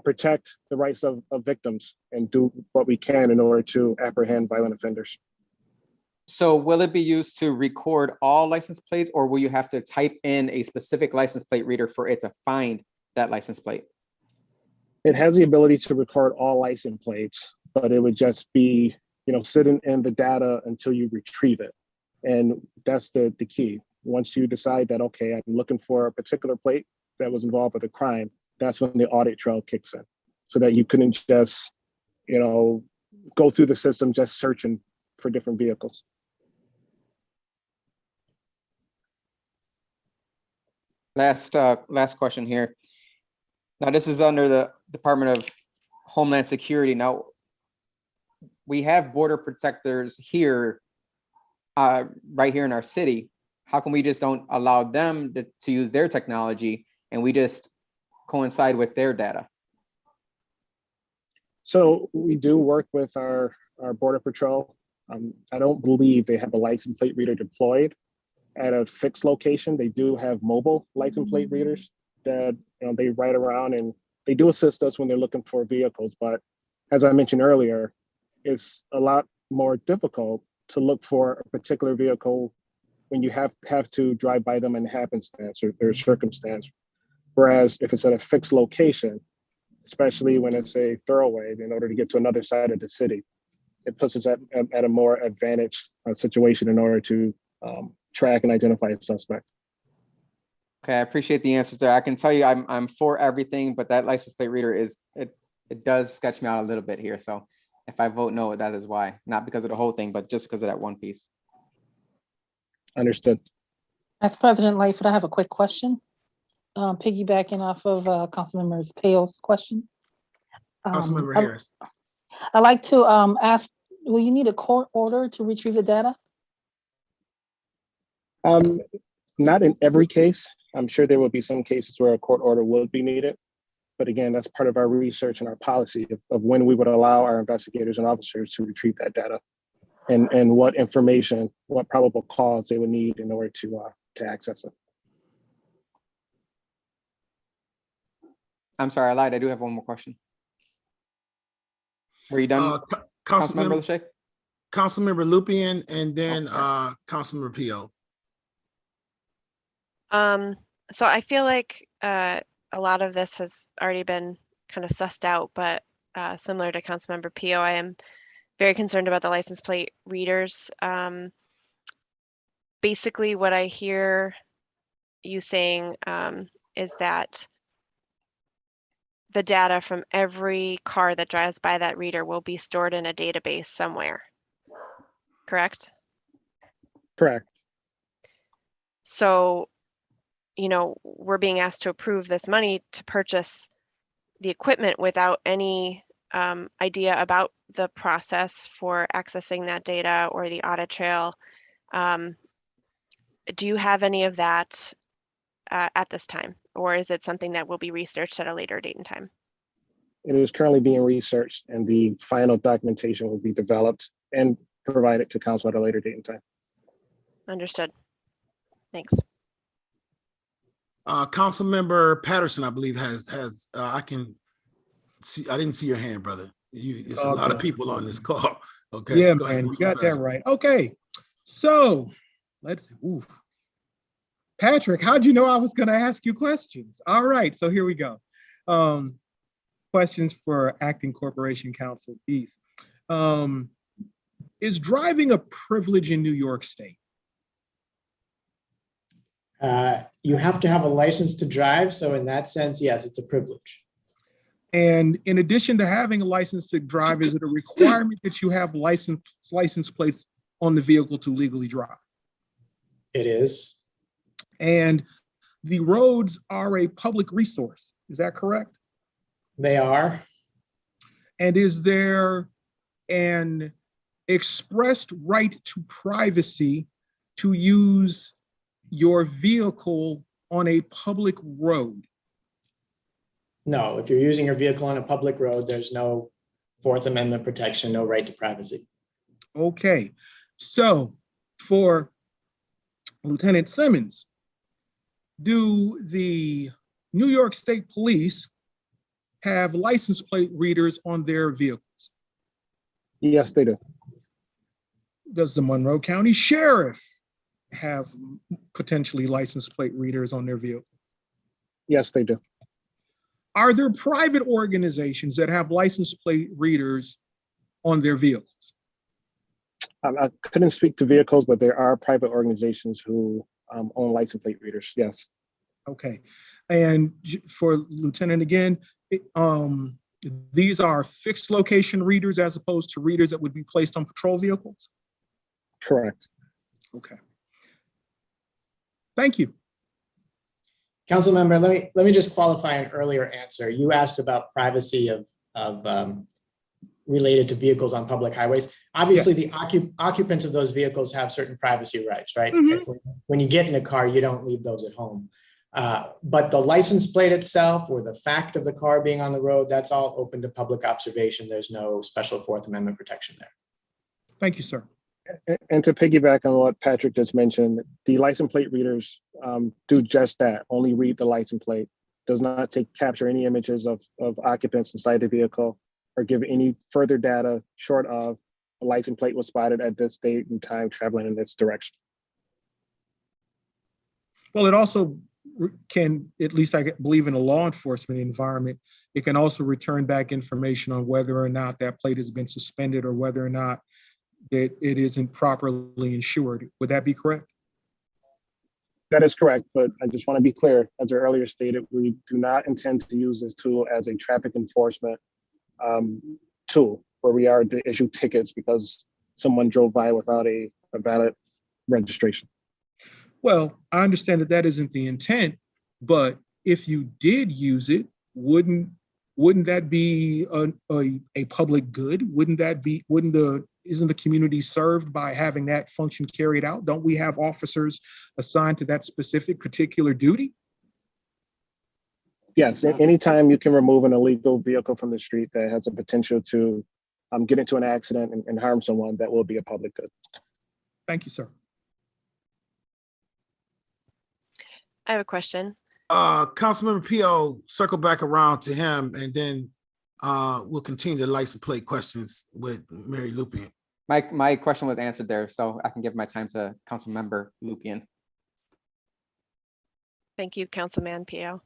protect the rights of victims and do what we can in order to apprehend violent offenders. So will it be used to record all license plates, or will you have to type in a specific license plate reader for it to find that license plate? It has the ability to record all license plates, but it would just be, sitting in the data until you retrieve it. And that's the key. Once you decide that, okay, I'm looking for a particular plate that was involved with a crime, that's when the audit trail kicks in, so that you couldn't just, go through the system just searching for different vehicles. Last question here. Now, this is under the Department of Homeland Security. Now, we have border protectors here, right here in our city. How come we just don't allow them to use their technology and we just coincide with their data? So we do work with our Border Patrol. I don't believe they have a license plate reader deployed at a fixed location. They do have mobile license plate readers that they ride around, and they do assist us when they're looking for vehicles. But as I mentioned earlier, it's a lot more difficult to look for a particular vehicle when you have to drive by them in happenstance or circumstance. Whereas if it's at a fixed location, especially when it's a thoroughway, in order to get to another side of the city, it puts us at a more advantaged situation in order to track and identify a suspect. Okay, I appreciate the answers there. I can tell you I'm for everything, but that license plate reader it does sketch me out a little bit here. So if I vote no, that is why. Not because of the whole thing, but just because of that one piece. Understood. As President Lightfoot, I have a quick question. Piggybacking off of Councilmember Pale's question. Councilmember Harris. I'd like to ask, will you need a court order to retrieve the data? Not in every case. I'm sure there will be some cases where a court order will be needed. But again, that's part of our research and our policy of when we would allow our investigators and officers to retrieve that data and what information, what probable cause they would need in order to access it. I'm sorry, I lied. I do have one more question. Were you done? Councilmember Lachey? Councilmember Lupian and then sorry. Councilmember Pio. So I feel like a lot of this has already been kind of sussed out, but similar to Councilmember Pio, I am very concerned about the license plate readers. Basically, what I hear you saying is that the data from every car that drives by that reader will be stored in a database somewhere, correct? Correct. So, you know, we're being asked to approve this money to purchase the equipment without any idea about the process for accessing that data or the audit trail. Do you have any of that at this time, or is it something that will be researched at a later date and time? It is currently being researched and the final documentation will be developed and provided to council at a later date and time. Understood. Thanks. Councilmember Patterson, I believe has I can see. I didn't see your hand, brother. It's a lot of people on this call. Okay. Yeah, go ahead, man, you Councilmember got that Patterson. right. Okay, so Patrick, how'd you know I was going to ask you questions? All right, so here we go. Questions for Acting Corporation Counsel Beef. Is driving a privilege in New York State? You have to have a license to drive. So in that sense, yes, it's a privilege. And in addition to having a license to drive, is it a requirement that you have license plates on the vehicle to legally drive? It is. And the roads are a public resource. Is that correct? They are. And is there an expressed right to privacy to use your vehicle on a public road? No, if you're using your vehicle on a public road, there's no Fourth Amendment protection, no right to privacy. Okay, so for Lieutenant Simmons, do the New York State Police have license plate readers on their vehicles? Yes, they do. Does the Monroe County Sheriff have potentially license plate readers on their vehicle? Yes, they do. Are there private organizations that have license plate readers on their vehicles? I couldn't speak to vehicles, but there are private organizations who own license plate readers. Yes. Okay, and for Lieutenant again, these are fixed location readers as opposed to readers that would be placed on patrol vehicles? Correct. Okay. Thank you. Council member, let me just qualify an earlier answer. You asked about privacy of related to vehicles on public highways. Obviously, yes, the occupants of those vehicles have certain privacy rights, right? Mm-hmm. When you get in the car, you don't leave those at home. But the license plate itself or the fact of the car being on the road, that's all open to public observation. There's no special Fourth Amendment protection there. Thank you, sir. And to piggyback on what Patrick just mentioned, the license plate readers do just that, only read the license plate, does not capture any images of occupants inside the vehicle or give any further data short of a license plate was spotted at this date and time traveling in this direction. Well, it also can, at least I believe in a law enforcement environment, it can also return back information on whether or not that plate has been suspended or whether or not that it isn't properly insured. Would that be correct? That is correct, but I just want to be clear, as I earlier stated, we do not intend to use this tool as a traffic enforcement tool where we are to issue tickets because someone drove by without a valid registration. Well, I understand that that isn't the intent, but if you did use it, wouldn't that be a public good? Isn't the community served by having that function carried out? Don't we have officers assigned to that specific particular duty? Yes, anytime you can remove an illegal vehicle from the street that has a potential to get into an accident and harm someone, that will be a public good. Thank you, sir. I have a question. Councilmember Pio, circle back around to him, and then we'll continue the license plate questions with Mary Lupien. My question was answered there, so I can give my time to Councilmember Lupien. Thank you, Councilman Pio.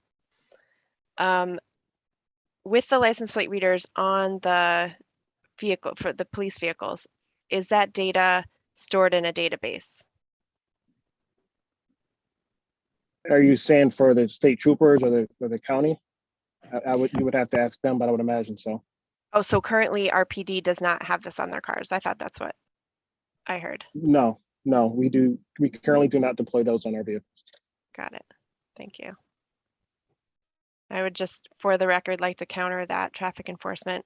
With the license plate readers on the vehicle for the police vehicles, is that data stored in a database? Are you saying for the state troopers or the county? You would have to ask them, but I would imagine so. Oh, so currently RPD does not have this on their cars. I thought that's what I heard. No, we currently do not deploy those on our vehicles. Got it. Thank you. I would just, for the record, like to counter that traffic enforcement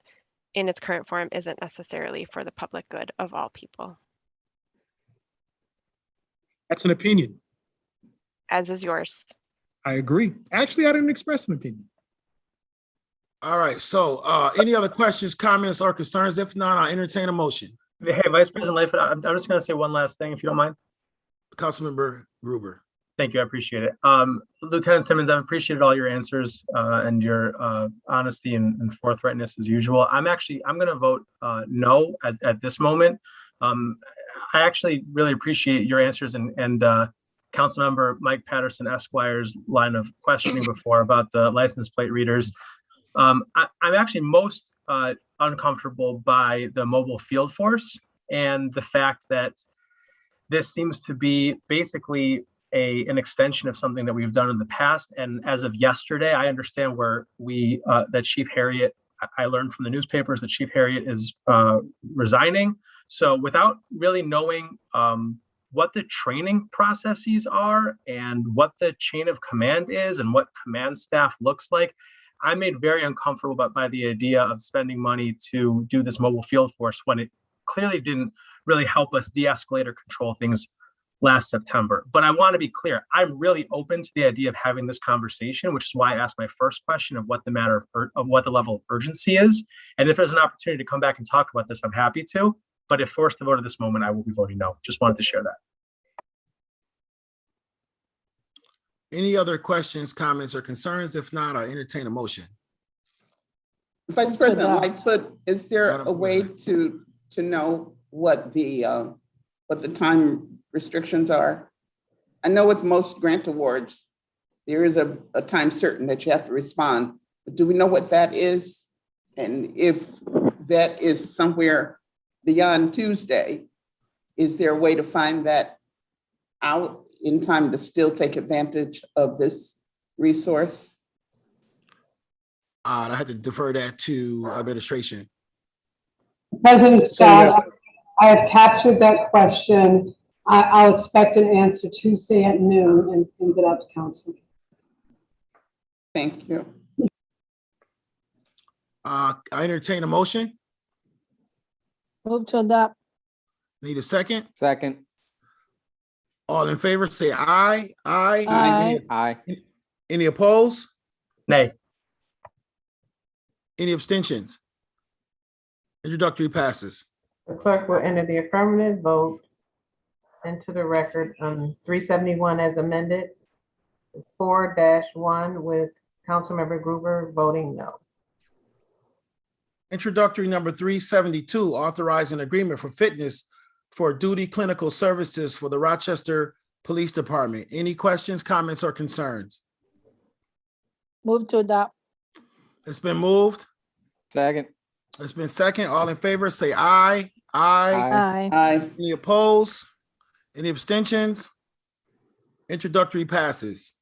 in its current form isn't necessarily for the public good of all people. That's an opinion. As is yours. I agree. Actually, I didn't express an opinion. All right, so any other questions, comments, or concerns? If not, I'll entertain a motion. Hey, Vice President Lightfoot, I'm just going to say one last thing, if you don't mind. Councilmember Gruber. Thank you. I appreciate it. Lieutenant Simmons, I've appreciated all your answers and your honesty and forthrightness as usual. I'm going to vote no at this moment. I actually really appreciate your answers and Councilmember Mike Patterson Esquire's line of questioning before about the license plate readers. I'm actually most uncomfortable by the mobile field force and the fact that this seems to be basically an extension of something that we've done in the past. And as of yesterday, I understand where that Chief Harriet, I learned from the newspapers that Chief Harriet is resigning. So without really knowing what the training processes are and what the chain of command is and what command staff looks like, I'm made very uncomfortable by the idea of spending money to do this mobile field force when it clearly didn't really help us de-escalate or control things last September. But I want to be clear, I'm really open to the idea of having this conversation, which is why I asked my first question of what the level of urgency is. And if there's an opportunity to come back and talk about this, I'm happy to. But if forced to vote at this moment, I will be voting no. Just wanted to share that. Any other questions, comments, or concerns? If not, I'll entertain a motion. Vice President Lightfoot, is there a way to know what the time restrictions are? I know with most grant awards, there is a time certain that you have to respond. But do we know what that is? And if that is somewhere beyond Tuesday, is there a way to find that out in time to still take advantage of this resource? I have to defer that to administration. President So Scott, yes, I have captured that question. I'll expect an answer Tuesday at noon and send it out to council. Thank you. I entertain a motion. Move to adopt. Need a second? Second. All in favor, say aye. Aye. Aye. Aye. Any opposed? Nay. Any abstentions? Introductory passes. The clerk will enter the affirmative vote into the record on 371 as amended. 4-1 with Councilmember Gruber voting no. Introductory number 372, authorizing agreement for fitness for duty clinical services for the Rochester Police Department. Any questions, comments, or concerns? Move to adopt. It's been moved. Second. It's been second. All in favor, say aye. Aye. Aye. Aye. Any opposed? Any abstentions? Introductory passes.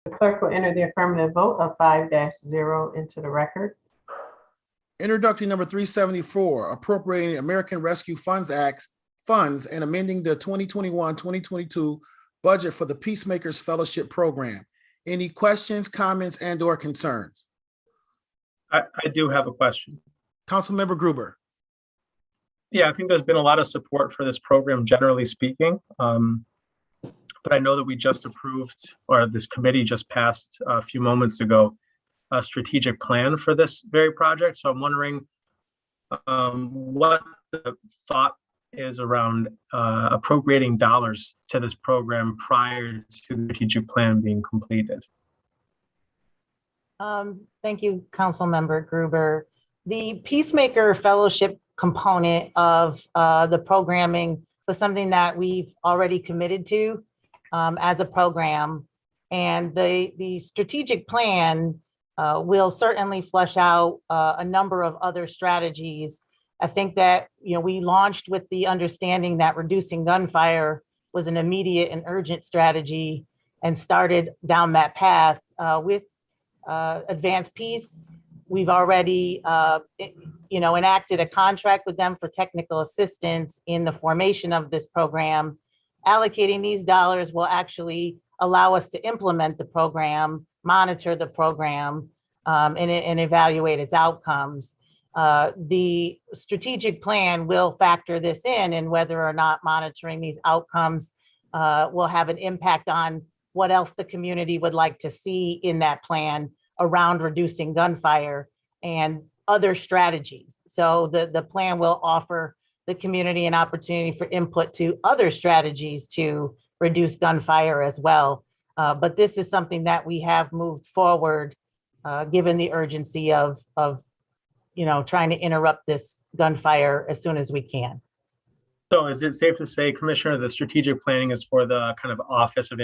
The clerk will enter the affirmative vote of 5-0 into the record. Introductory number 374, appropriating American Rescue Funds Act funds and amending the 2021-2022 budget for the Peacemakers Fellowship Program. Any questions, comments, and/or concerns? I do have a question. Councilmember Gruber. Yeah, I think there's been a lot of support for this program, generally speaking. But I know that we just approved, or this committee just passed a few moments ago, a strategic plan for this very project. So I'm wondering what the thought is around appropriating dollars to this program prior to the strategic plan being completed. Thank you, Councilmember Gruber. The Peacemaker Fellowship component of the programming was something that we've already committed to as a program. And the strategic plan will certainly flesh out a number of other strategies. I think that, we launched with the understanding that reducing gunfire was an immediate and urgent strategy and started down that path with Advanced Peace. We've already, enacted a contract with them for technical assistance in the formation of this program. Allocating these dollars will actually allow us to implement the program, monitor the program, and evaluate its outcomes. The strategic plan will factor this in and whether or not monitoring these outcomes will have an impact on what else the community would like to see in that plan around reducing gunfire and other strategies. So the plan will offer the community an opportunity for input to other strategies to reduce gunfire as well. But this is something that we have moved forward, given the urgency of trying to interrupt this gunfire as soon as we can. So is it safe to say, Commissioner, the strategic planning is for the kind of Office of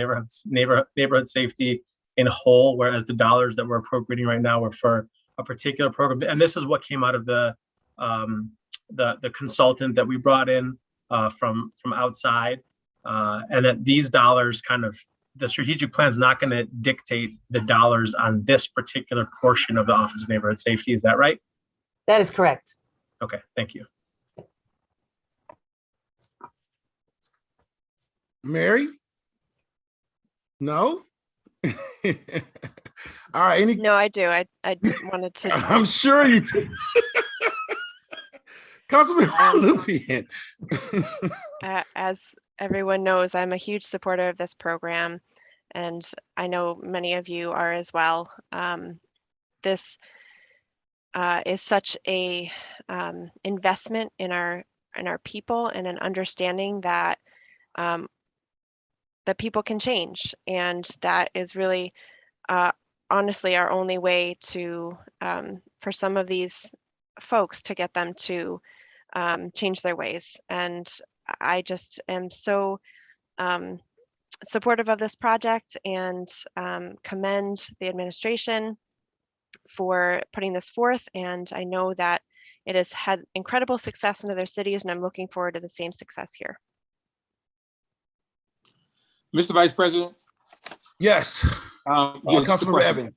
Neighborhood Safety in whole, whereas the dollars that we're appropriating right now are for a particular program? And this is what came out of the consultant that we brought in from outside, and that these dollars the strategic plan is not going to dictate the dollars on this particular portion of the Office of Neighborhood Safety. Is that right? That is correct. Okay, thank you. Mary? No? All right. No, I do. I wanted to. I'm sure you do. Councilman Lupien. As everyone knows, I'm a huge supporter of this program, and I know many of you are as well. This is such a investment in our people and an understanding that that people can change, and that is really honestly our only way to for some of these folks to get them to change their ways. And I just am so supportive of this project and commend the administration for putting this forth. And I know that it has had incredible success in other cities, and I'm looking forward to the same success here. Mr. Vice President? Yes. Councilmember Evans.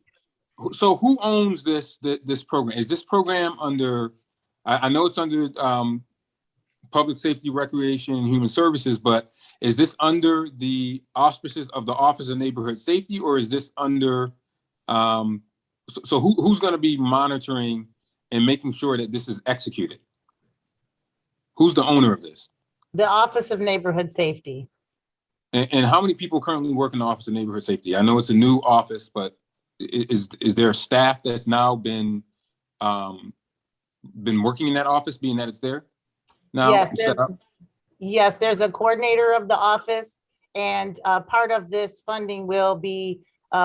So who owns this program? Is this program under, I know it's under Public Safety, Recreation, and Human Services, but is this under the auspices of the Office of Neighborhood Safety, or is this under, so who's going to be monitoring and making sure that this is executed? Who's the owner of this? The Office of Neighborhood Safety. And how many people currently work in the Office of Neighborhood Safety? I know it's a new office, but is there staff that's now been working in that office, being that it's there now? Yes, there's a coordinator of the office, and part of this funding will be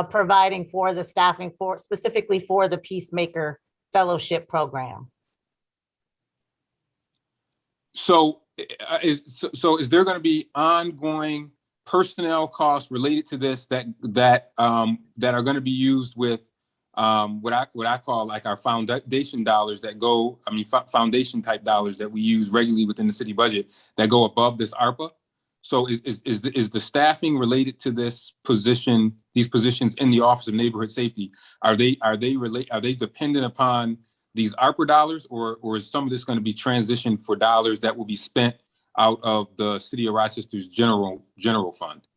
providing for the staffing specifically for the Peacemaker Fellowship Program. So is there going to be ongoing personnel costs related to this that are going to be used with what I call like our foundation dollars that go, foundation type dollars that we use regularly within the city budget that go above this ARPA. So is the staffing related to this position, these positions in the Office of Neighborhood Safety, are they dependent upon these ARPA dollars, or is some of this going to be transitioned for dollars that will be spent out of the City of Rochester's general fund?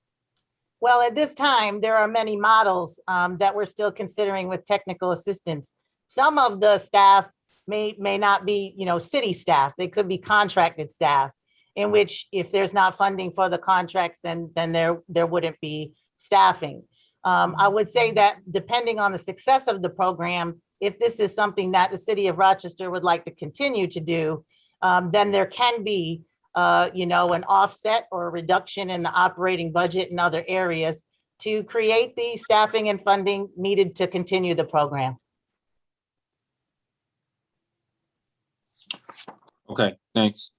Well, at this time, there are many models that we're still considering with technical assistance. Some of the staff may not be, city staff. They could be contracted staff, in which if there's not funding for the contracts, then there wouldn't be staffing. I would say that depending on the success of the program, if this is something that the City of Rochester would like to continue to do, then there can be an offset or a reduction in the operating budget in other areas to create the staffing and funding needed to continue the program. Okay, thanks.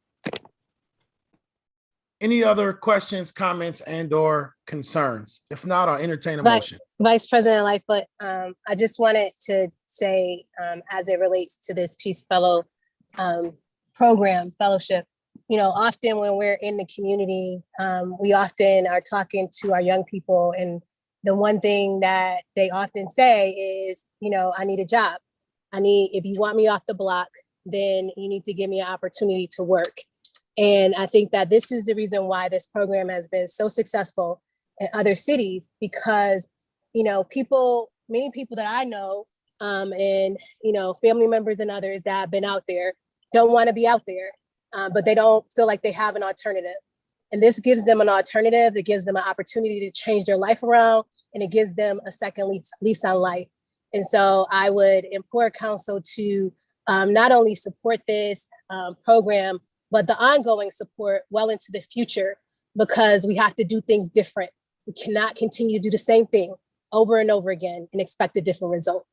Any other questions, comments, and/or concerns? If not, I'll entertain a motion. Vice President Lightfoot, I just wanted to say, as it relates to this Peace Fellow program, fellowship, often when we're in the community, we often are talking to our young people, and the one thing that they often say is, I need a job. If you want me off the block, then you need to give me an opportunity to work. And I think that this is the reason why this program has been so successful in other cities, because, many people that I know, and, family members and others that have been out there don't want to be out there, but they don't feel like they have an alternative. And this gives them an alternative. It gives them an opportunity to change their life around, and it gives them a second lease on life. And so I would implore council to not only support this program, but the ongoing support well into the future, because we have to do things different. We cannot continue to do the same thing over and over again and expect a different result.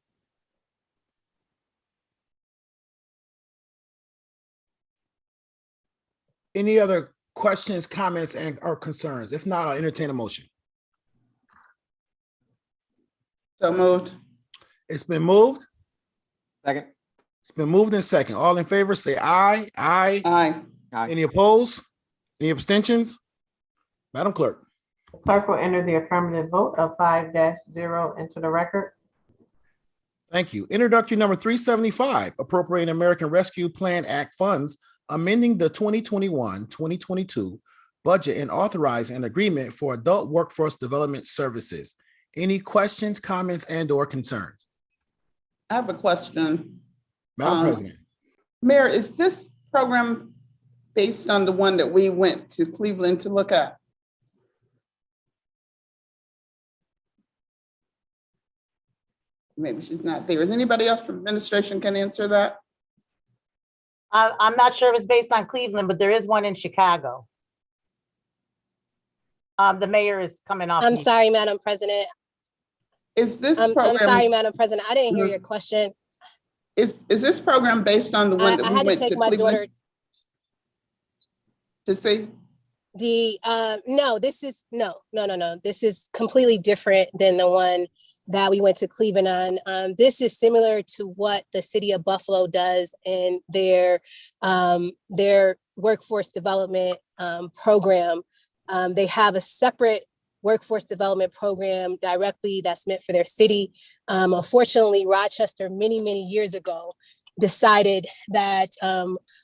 Any other questions, comments, and/or concerns? If not, I'll entertain a motion. So moved. It's been moved. Second. It's been moved in second. All in favor, say aye. Aye. Aye. Aye. Any opposed? Any abstentions? Madam Clerk. Clerk will enter the affirmative vote of 5-0 into the record. Thank you. Introductory number 375, appropriating American Rescue Plan Act funds, amending the 2021-2022 budget and authorizing an agreement for adult workforce development services. Any questions, comments, and/or concerns? I have a question. Madam President. Mayor, is this program based on the one that we went to Cleveland to look at? Maybe she's not there. Is anybody else from administration can answer that? I'm not sure if it's based on Cleveland, but there is one in Chicago. The mayor is coming off. I'm sorry, Madam President. Is this I'm program? sorry, Madam President. I didn't hear your question. Is this program based on the one that I we had to went to take my daughter Cleveland to see? No, this is no. This is completely different than the one that we went to Cleveland on. This is similar to what the city of Buffalo does in their workforce development program. They have a separate workforce development program directly that's meant for their city. Unfortunately, Rochester many years ago decided that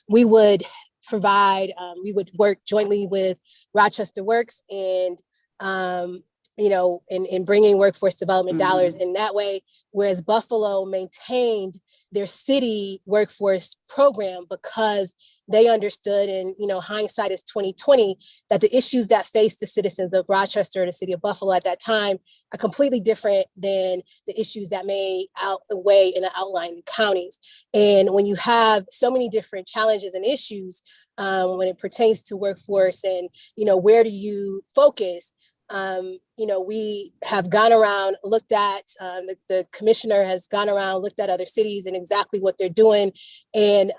we would work jointly with Rochester Works and in bringing workforce development dollars in that way, whereas Buffalo maintained their city workforce program because they understood, and hindsight is 2020, that the issues that faced the citizens of Rochester, the city of Buffalo at that time, are completely different than the issues that may outweigh in the outlying counties. And when you have so many different challenges and issues when it pertains to workforce and where do you focus, we have gone around, looked at, the commissioner has gone around, looked at other cities and exactly what they're doing, and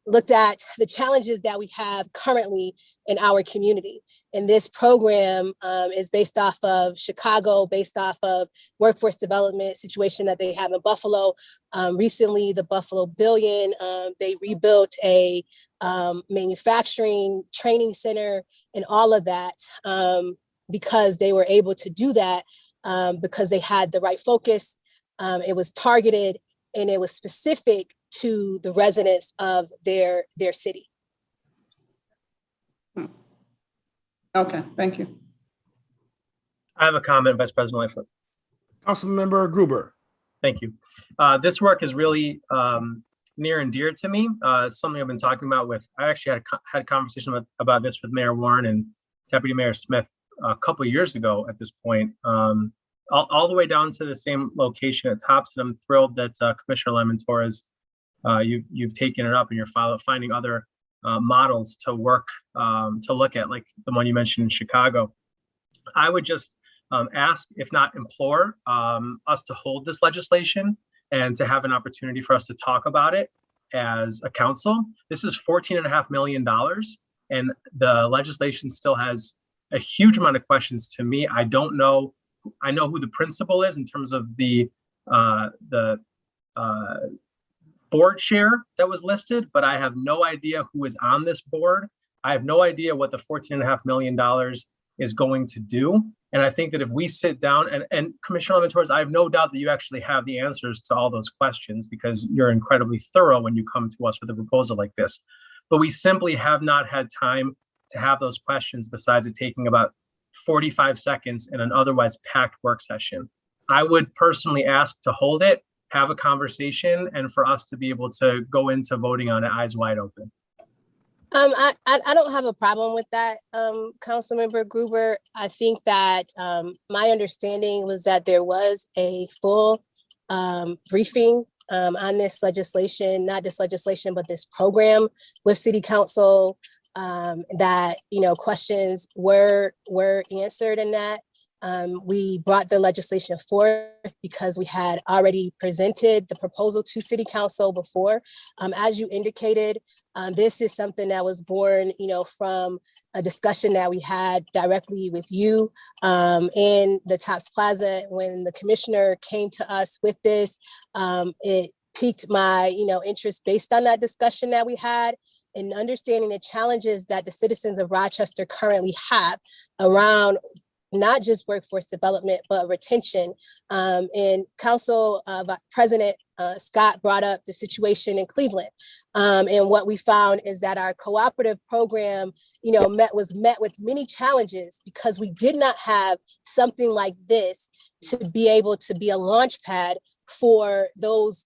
looked at the challenges that we have currently in our community. And this program is based off of Chicago, based off of workforce development situation that they have in Buffalo. Recently, the Buffalo Billion, they rebuilt a manufacturing training center and all of that because they were able to do that because they had the right focus. It was targeted and it was specific to the residents of their city. Okay, thank you. I have a comment, Vice President Lightfoot. Councilmember Gruber. Thank you. This work is really near and dear to me. It's something I've been talking about with, I actually had a conversation about this with Mayor Warren and Deputy Mayor Smith a couple of years ago at this point, all the way down to the same location at Thompson. I'm thrilled that Commissioner Lemon Torres, you've taken it up and you're finding other models to work, to look at, like the one you mentioned in Chicago. I would just ask, if not implore, us to hold this legislation and to have an opportunity for us to talk about it as a council. This is $14.5 million, and the legislation still has a huge amount of questions to me. I don't know. I know who the principal is in terms of the board chair that was listed, but I have no idea who is on this board. I have no idea what the $14.5 million is going to do. And I think that if we sit down and Commissioner Lemon Torres, I have no doubt that you actually have the answers to all those questions because you're incredibly thorough when you come to us with a proposal like this. But we simply have not had time to have those questions besides it taking about 45 seconds in an otherwise packed work session. I would personally ask to hold it, have a conversation, and for us to be able to go into voting on it eyes wide open. I don't have a problem with that, Councilmember Gruber. I think that my understanding was that there was a full briefing on this legislation, not this legislation, but this program with City Council, that, you know, questions were answered in that. We brought the legislation forth because we had already presented the proposal to City Council before. As you indicated, this is something that was born, you know, from a discussion that we had directly with you in the Tops Plaza. When the commissioner came to us with this, it piqued my, you know, interest based on that discussion that we had and understanding the challenges that the citizens of Rochester currently have around not just workforce development, but retention. And Council President Scott brought up the situation in Cleveland. And what we found is that our cooperative program, you know, was met with many challenges because we did not have something like this to be able to be a launch pad for those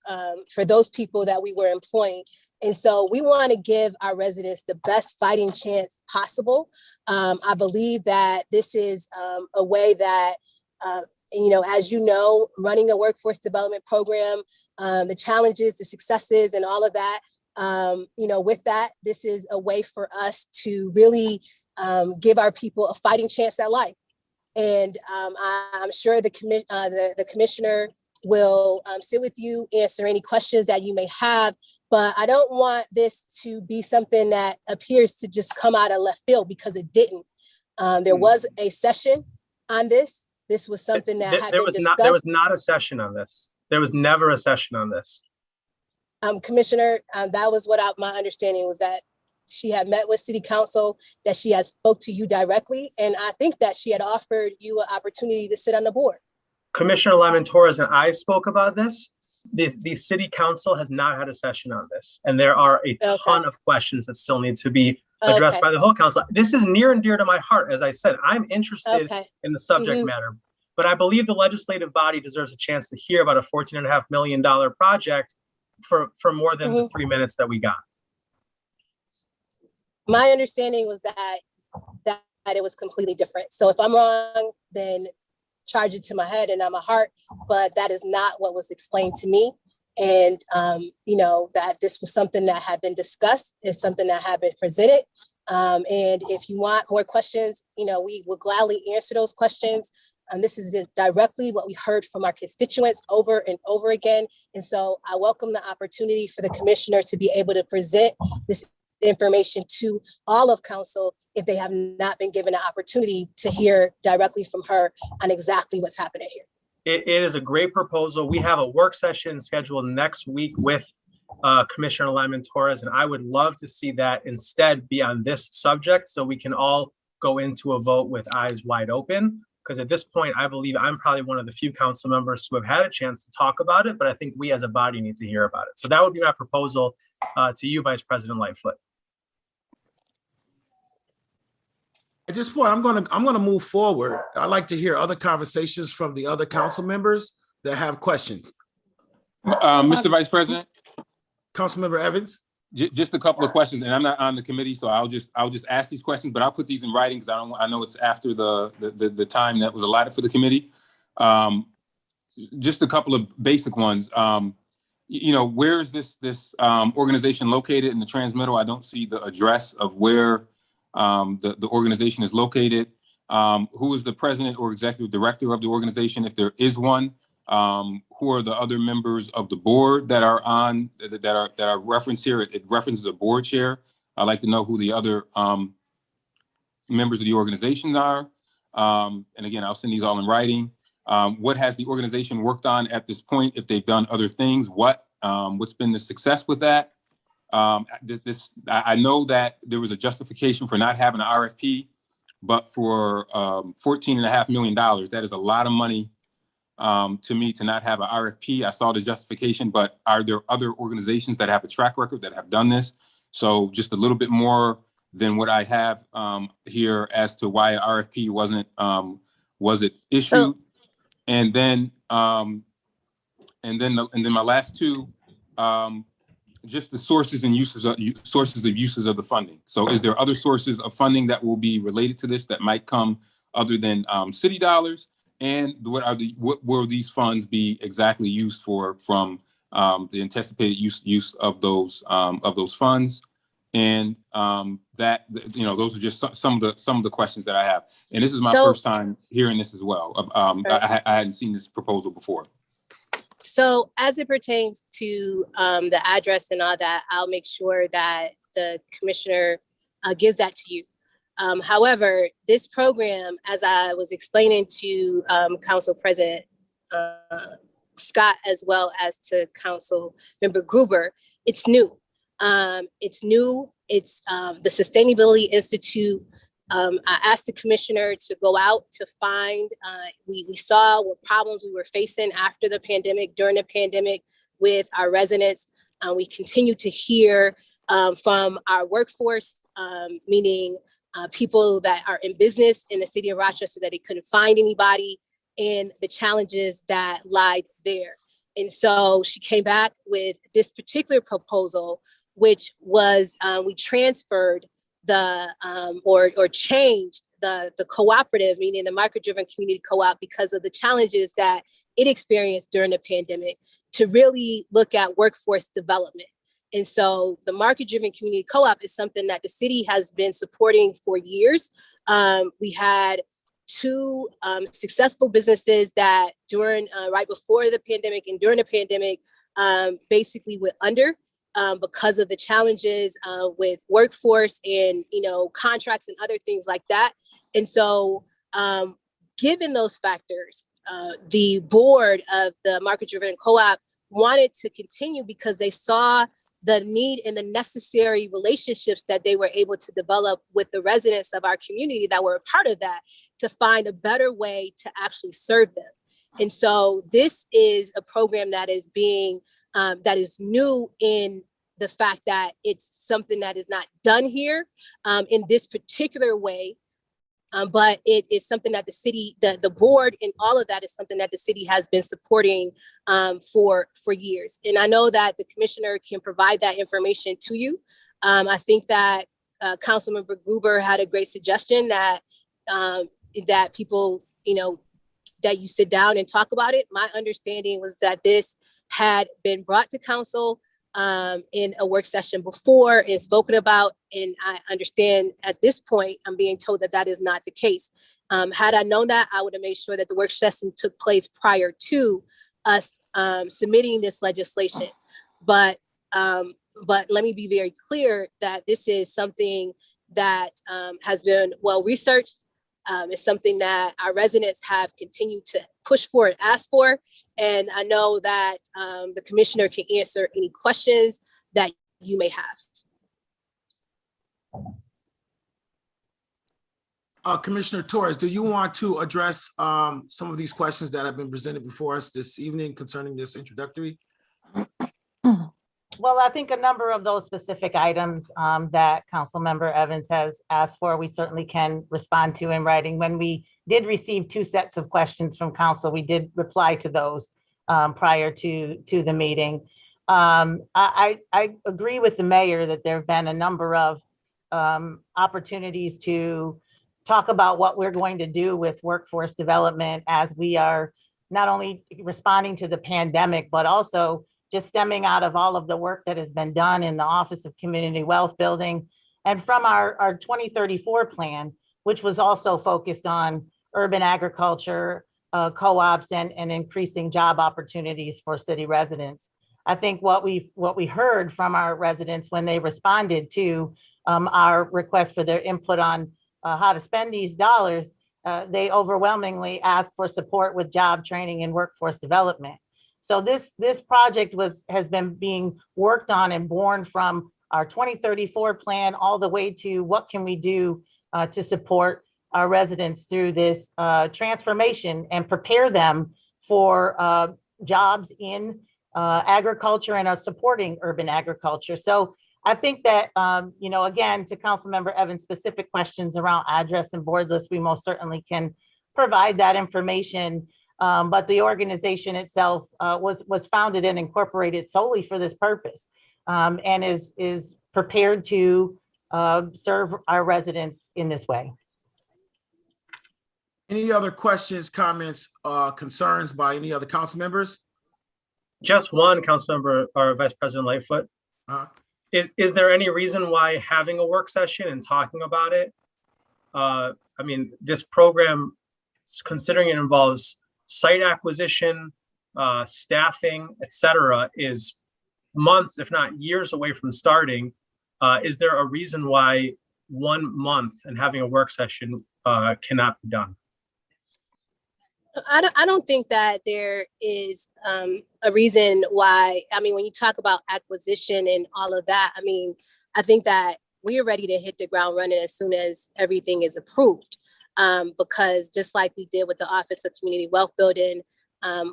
people that we were employing. And so we want to give our residents the best fighting chance possible. I believe that this is a way that, you know, as you know, running a workforce development program, the challenges, the successes, and all of that, you know, with that, this is a way for us to really give our people a fighting chance at life. And I'm sure the commissioner will sit with you, answer any questions that you may have. But I don't want this to be something that appears to just come out of left field because it didn't. There was a session on this. This was something that had been discussed. There was not a session on this. There was never a session on this. Commissioner, that was what my understanding was, that she had met with City Council, that she had spoke to you directly. And I think that she had offered you an opportunity to sit on the board. Commissioner Lemon Torres and I spoke about this. The City Council has not had a session on this. And there are a ton of questions that still need to be addressed by the whole council. This is near and dear to my heart. As I said, I'm interested in the subject matter, but I believe the legislative body deserves a chance to hear about a $14.5 million project for more than the 3 minutes that we got. My understanding was that it was completely different. So if I'm wrong, then charge it to my head and not my heart, but that is not what was explained to me. And, you know, that this was something that had been discussed, is something that had been presented. And if you want more questions, you know, we will gladly answer those questions. This is directly what we heard from our constituents over and over again. And so I welcome the opportunity for the commissioner to be able to present this information to all of council if they have not been given an opportunity to hear directly from her on exactly what's happening here. It is a great proposal. We have a work session scheduled next week with Commissioner Lyman Torres, and I would love to see that instead be on this subject so we can all go into a vote with eyes wide open. Because at this point, I believe I'm probably one of the few council members who have had a chance to talk about it, but I think we as a body need to hear about it. So that would be my proposal to you, Vice President Lightfoot. At this point, I'm gonna move forward. I'd like to hear other conversations from the other council members that have questions. Mr. Vice President, Councilmember Evans. just a couple of questions, and I'm not on the committee, so I'll just ask these questions, but I'll put these in writing because I know it's after the time that was allotted for the committee. Just a couple of basic ones. Where is this organization located in the transmittal? I don't see the address of where the organization is located. Who is the president or executive director of the organization, if there is one? Who are the other members of the board that are referenced here? It references a board chair. I'd like to know who the other members of the organization are. And again, I'll send these all in writing. What has the organization worked on at this point? If they've done other things, what's been the success with that? I know that there was a justification for not having an RFP, but for $14.5 million, that is a lot of money to me to not have an RFP. I saw the justification, but are there other organizations that have a track record that have done this? So just a little bit more than what I have here as to why an RFP was it issued? And then my last two, just the sources and uses of the funding. So is there other sources of funding that will be related to this that might come other than city dollars? And what will these funds be exactly used for from the anticipated use of those funds? And those are just some of the questions that I have. And this is my first time hearing this as well. I hadn't seen this proposal before. So as it pertains to the address and all that, I'll make sure that the commissioner gives that to you. However, this program, as I was explaining to Council President Scott, as well as to Council Member Gruber, it's new. It's the Sustainability Institute. I asked the commissioner to go out to find, we saw what problems we were facing after the pandemic, during the pandemic with our residents. We continue to hear from our workforce, meaning people that are in business in the city of Rochester, that they couldn't find anybody, and the challenges that lied there. And so she came back with this particular proposal, which was we transferred or changed the cooperative, meaning the market-driven community co-op, because of the challenges that it experienced during the pandemic, to really look at workforce development. And so the market-driven community co-op is something that the city has been supporting for years. We had two successful businesses that during right before the pandemic and during the pandemic basically went under because of the challenges with workforce and contracts and other things like that. And so given those factors, the board of the market-driven co-op wanted to continue because they saw the need and the necessary relationships that they were able to develop with the residents of our community that were a part of that, to find a better way to actually serve them. And so this is a program that is being, that is new in the fact that it's something that is not done here in this particular way. But it is something that the city, the board and all of that is something that the city has been supporting for years. And I know that the commissioner can provide that information to you. I think that Councilmember Gruber had a great suggestion that that people, that you sit down and talk about it. My understanding was that this had been brought to council in a work session before and spoken about. And I understand at this point, I'm being told that that is not the case. Had I known that, I would have made sure that the work session took place prior to us submitting this legislation. But But let me be very clear that this is something that has been well researched. It's something that our residents have continued to push for and ask for. And I know that the commissioner can answer any questions that you may have. Commissioner Torres, do you want to address some of these questions that have been presented before us this evening concerning this introductory? Well, I think a number of those specific items that Councilmember Evans has asked for, we certainly can respond to in writing. When we did receive 2 sets of questions from council, we did reply to those prior to the meeting. I agree with the mayor that there have been a number of opportunities to talk about what we're going to do with workforce development as we are not only responding to the pandemic, but also just stemming out of all of the work that has been done in the Office of Community Wealth Building and from our 2034 plan, which was also focused on urban agriculture, co-ops, and increasing job opportunities for city residents. I think what we heard from our residents when they responded to our request for their input on how to spend these dollars, they overwhelmingly asked for support with job training and workforce development. So this project has been being worked on and born from our 2034 plan all the way to what can we do to support our residents through this transformation and prepare them for jobs in agriculture and supporting urban agriculture. So I think that, again, to Councilmember Evans' specific questions around address and board list, we most certainly can provide that information. But the organization itself was founded and incorporated solely for this purpose, and is prepared to serve our residents in this way. Any other questions, comments, concerns by any other council members? Just one, Councilmember or Vice President Lightfoot. Is there any reason why having a work session and talking about it? I mean, this program, considering it involves site acquisition, staffing, et cetera, is months, if not years away from starting. Is there a reason why 1 month and having a work session cannot be done? I don't think that there is a reason why. I mean, when you talk about acquisition and all of that, I mean, I think that we are ready to hit the ground running as soon as everything is approved. Because just like we did with the Office of Community Wealth Building,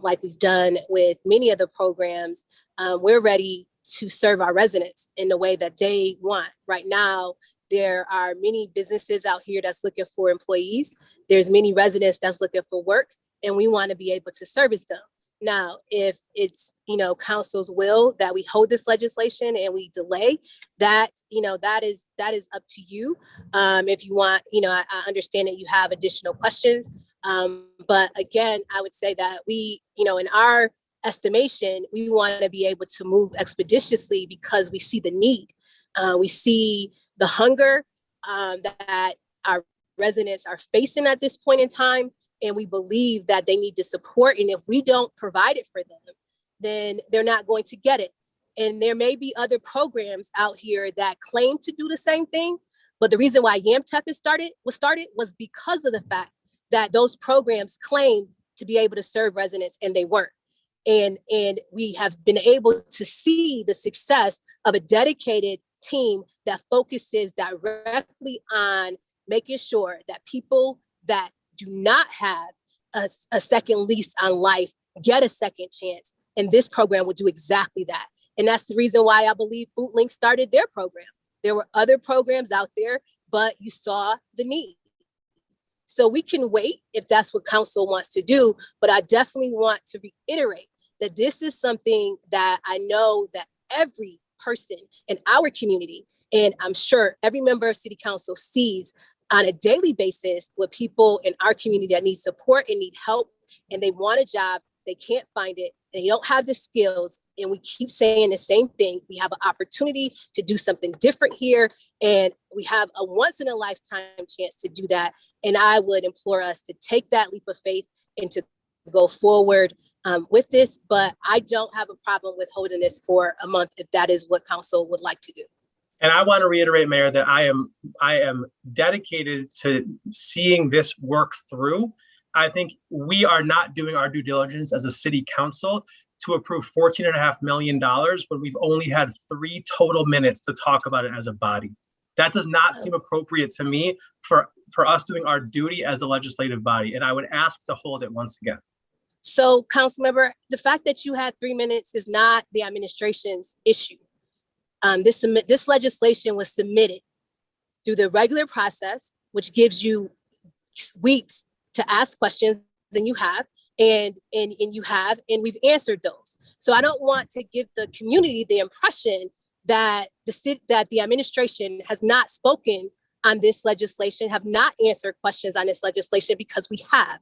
like we've done with many other programs, we're ready to serve our residents in the way that they want. Right now, there are many businesses out here that's looking for employees. There's many residents that's looking for work, and we want to be able to service them. Now, if it's, council's will that we hold this legislation and we delay that, that is up to you. If you want, I understand that you have additional questions. But again, I would say that we, in our estimation, we want to be able to move expeditiously because we see the need. We see the hunger that our residents are facing at this point in time. And we believe that they need the support. And if we don't provide it for them, then they're not going to get it. And there may be other programs out here that claim to do the same thing. But the reason why YAMTEP was started was because of the fact that those programs claimed to be able to serve residents and they weren't. And we have been able to see the success of a dedicated team that focuses directly on making sure that people that do not have a second lease on life get a second chance. And this program will do exactly that. And that's the reason why I believe Food Link started their program. There were other programs out there, but you saw the need. So we can wait if that's what council wants to do. But I definitely want to reiterate that this is something that I know that every person in our community, and I'm sure every member of city council sees on a daily basis with people in our community that need support and need help, and they want a job, they can't find it, and they don't have the skills. And we keep saying the same thing. We have an opportunity to do something different here, and we have a once in a lifetime chance to do that. And I would implore us to take that leap of faith and to go forward with this, but I don't have a problem with holding this for a month if that is what council would like to do. And I want to reiterate, Mayor, that I am dedicated to seeing this work through. I think we are not doing our due diligence as a city council to approve $14.5 million when we've only had 3 total minutes to talk about it as a body. That does not seem appropriate to me for us doing our duty as a legislative body. And I would ask to hold it once again. So, Councilmember, the fact that you had 3 minutes is not the administration's issue. This legislation was submitted through the regular process, which gives you weeks to ask questions, and you have, and we've answered those. So I don't want to give the community the impression that the administration has not spoken on this legislation, have not answered questions on this legislation, because we have.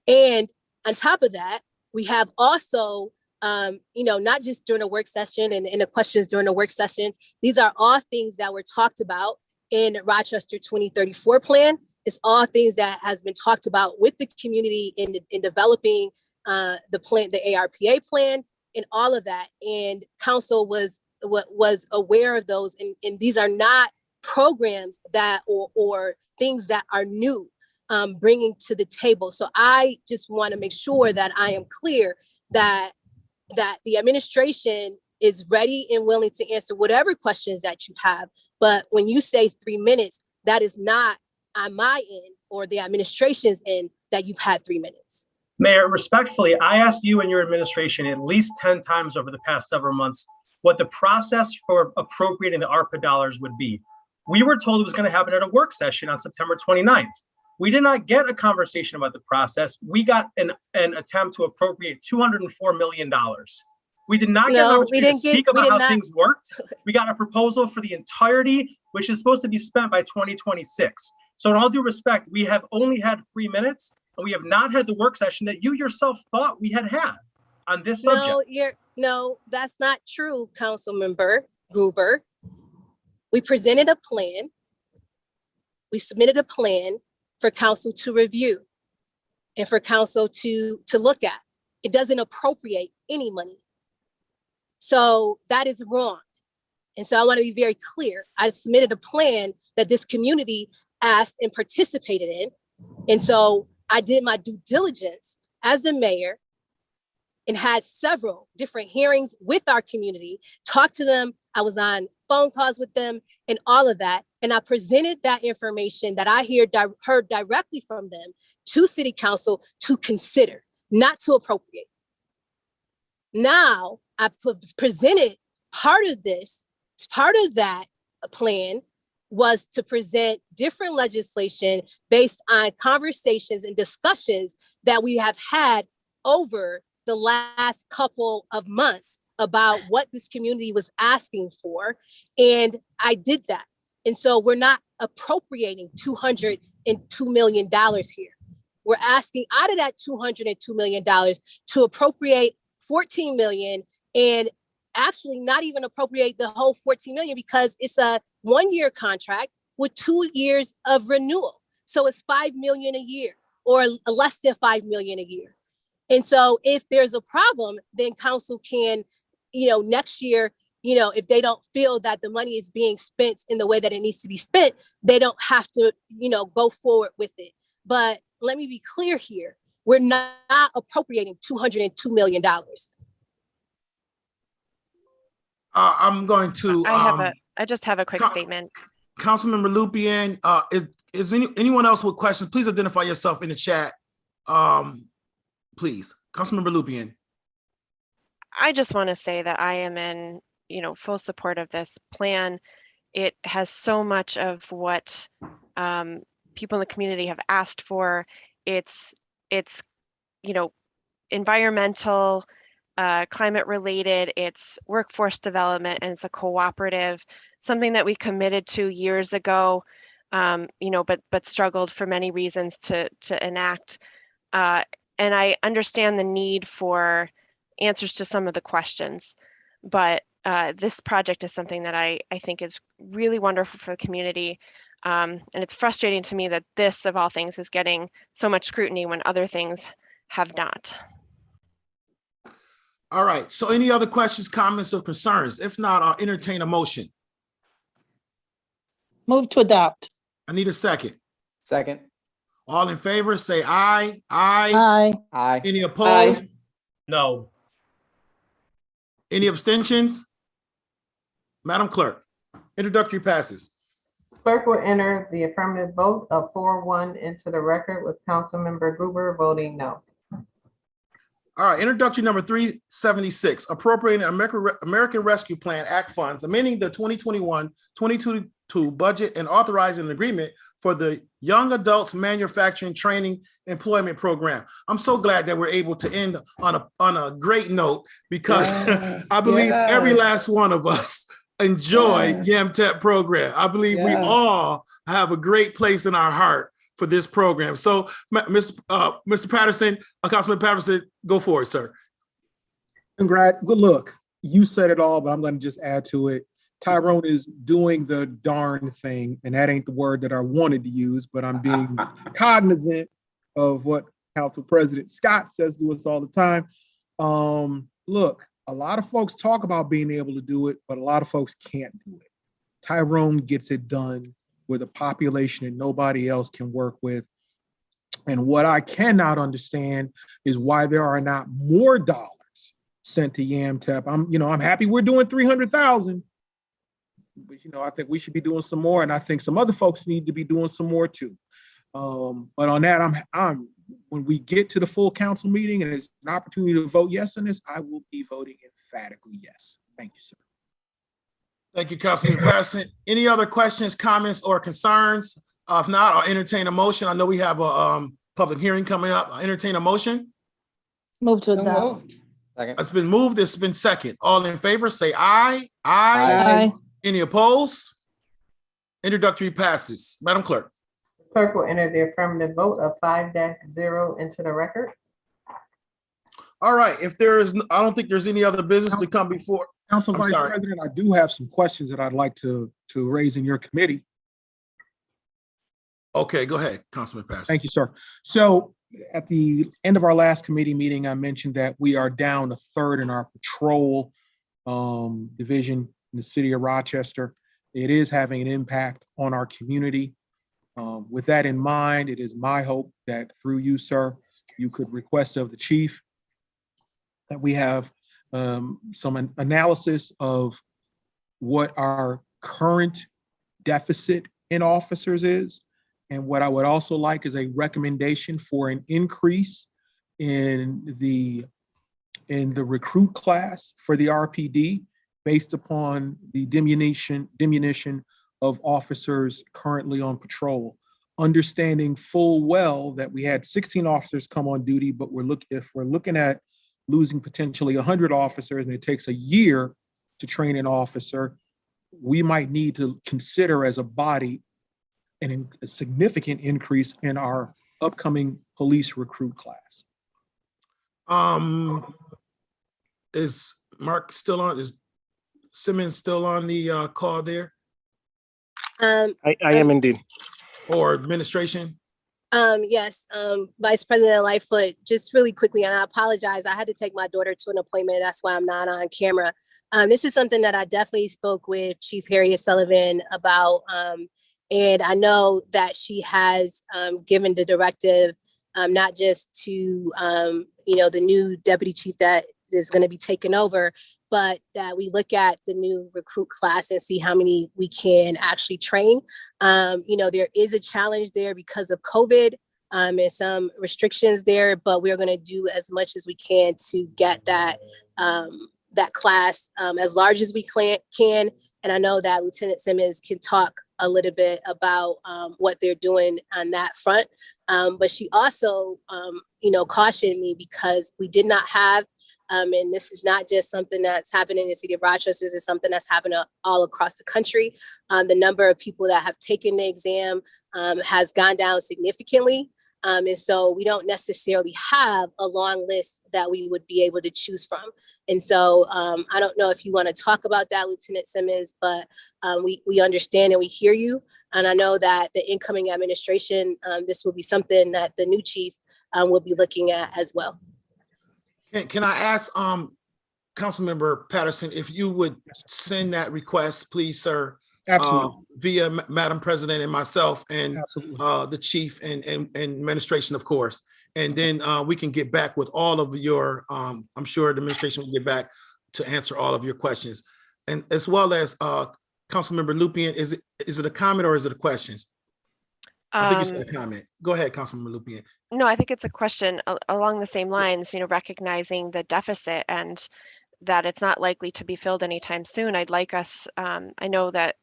And on top of that, we have also not just during a work session and the questions during the work session, these are all things that were talked about in Rochester 2034 plan. It's all things that has been talked about with the community in developing the plan, the ARPA plan, and all of that. And council was aware of those. And these are not programs that or things that are new, bringing to the table. So I just want to make sure that I am clear that the administration is ready and willing to answer whatever questions that you have. But when you say 3 minutes, that is not on my end or the administration's end that you've had 3 minutes. Mayor, respectfully, I asked you and your administration at least 10 times over the past several months what the process for appropriating the ARPA dollars would be. We were told it was going to happen at a work session on September 29th. We did not get a conversation about the process. We got an attempt to appropriate $204 million. We did not get an opportunity to speak about how things worked. We got a proposal for the entirety, which is supposed to be spent by 2026. So in all due respect, we have only had 3 minutes, and we have not had the work session that you yourself thought we had on this subject. No, that's not true, Councilmember Gruber. We presented a plan. We submitted a plan for council to review and for council to look at. It doesn't appropriate any money. So that is wrong. And so I want to be very clear. I submitted a plan that this community asked and participated in. And so I did my due diligence as the mayor and had several different hearings with our community, talked to them. I was on phone calls with them and all of that. And I presented that information that I heard directly from them to city council to consider, not to appropriate. Now I presented part of that plan was to present different legislation based on conversations and discussions that we have had over the last couple of months about what this community was asking for. And I did that. And so we're not appropriating $202 million here. We're asking out of that $202 million to appropriate 14 million and actually not even appropriate the whole 14 million because it's a 1-year contract with 2 years of renewal. So it's 5 million a year or less than 5 million a year. And so if there's a problem, then council can, next year, if they don't feel that the money is being spent in the way that it needs to be spent, they don't have to, go forward with it. But let me be clear here. We're not appropriating $202 million. I'm going to. I just have a quick statement. Councilmember Lupien, is anyone else with questions? Please identify yourself in the chat. Please, Councilmember Lupien. I just want to say that I am in, full support of this plan. It has so much of what people in the community have asked for. It's environmental, climate related, it's workforce development, and it's a cooperative, something that we committed to years ago, but struggled for many reasons to enact. And I understand the need for answers to some of the questions, but this project is something that I think is really wonderful for the community. And it's frustrating to me that this, of all things, is getting so much scrutiny when other things have not. All right, so any other questions, comments, or concerns? If not, I'll entertain a motion. Move to adopt. I need a second. Second. All in favor, say aye. Aye. Aye. Aye. Any opposed? No. Any abstentions? Madam Clerk, introductory passes. Clerk will enter the affirmative vote of 4-1 into the record with Councilmember Gruber voting no. All right, introductory number 376, appropriating American Rescue Plan Act funds, amending the 2021-2022 budget and authorizing an agreement for the Young Adults Manufacturing Training Employment Program. I'm so glad that we're able to end on a great note because Yes, I believe yes. every last one of us enjoy YAMTEP program. I believe we Yeah. all have a great place in our heart for this program. So, Mr. Patterson, Councilman Patterson, go for it, sir. Good look. You said it all, but I'm going to just add to it. Tyrone is doing the darn thing, and that ain't the word that I wanted to use, but I'm being cognizant of what Council President Scott says to us all the time. Look, a lot of folks talk about being able to do it, but a lot of folks can't do it. Tyrone gets it done with a population that nobody else can work with. And what I cannot understand is why there are not more dollars sent to YAMTEP. I'm happy we're doing 300,000, but I think we should be doing some more, and I think some other folks need to be doing some more too. But on that, I'm when we get to the full council meeting and there's an opportunity to vote yes on this, I will be voting emphatically yes. Thank you, sir. Thank you, Councilman Patterson. Any other questions, comments, or concerns? If not, I'll entertain a motion. I know we have a public hearing coming up. I'll entertain a motion. Move to So adopt. moved. Second. It's been moved. It's been second. All in favor, say aye. Aye. Aye. Any opposed? Introductory passes. Madam Clerk. Clerk will enter the affirmative vote of 5-0 into the record. All right, I don't think there's any other business to come before. Council I'm Vice sorry. President, I do have some questions that I'd like to raise in your committee. Okay, go ahead, Councilman Patterson. Thank you, sir. So at the end of our last committee meeting, I mentioned that we are down a third in our patrol division in the city of Rochester. It is having an impact on our community. With that in mind, it is my hope that through you, sir, you could request of the chief that we have some analysis of what our current deficit in officers is. And what I would also like is a recommendation for an increase in the recruit class for the RPD based upon the diminution of officers currently on patrol. Understanding full well that we had 16 officers come on duty, but if we're looking at losing potentially 100 officers and it takes a year to train an officer, we might need to consider as a body a significant increase in our upcoming police recruit class. Is Mark still on? Is Simmons still on the call there? I am indeed. Or administration? Yes, Vice President Lightfoot, just really quickly, and I apologize, I had to take my daughter to an appointment. That's why I'm not on camera. This is something that I definitely spoke with Chief Harriet Sullivan about. And I know that she has given the directive, not just to, the new deputy chief that is going to be taken over, but that we look at the new recruit class and see how many we can actually train. There is a challenge there because of COVID and some restrictions there, but we're going to do as much as we can to get that class as large as we can. And I know that Lieutenant Simmons can talk a little bit about what they're doing on that front. But she also, cautioned me because we did not have, and this is not just something that's happening in the city of Rochester, it's something that's happening all across the country. The number of people that have taken the exam has gone down significantly. And so we don't necessarily have a long list that we would be able to choose from. And so I don't know if you want to talk about that, Lieutenant Simmons, but we understand and we hear you. And I know that the incoming administration, this will be something that the new chief will be looking at as well. Can I ask Councilmember Patterson, if you would send that request, please, sir, Absolutely, via Madam President and myself and absolutely. the chief and administration, of course. And then we can get back with all of your, I'm sure the administration will get back to answer all of your questions. And as well as Councilmember Lupien, is it a comment or is it a question? I think it's a comment. Go ahead, Councilmember Lupien. No, I think it's a question along the same lines, recognizing the deficit and that it's not likely to be filled anytime soon. I'd like us, I know that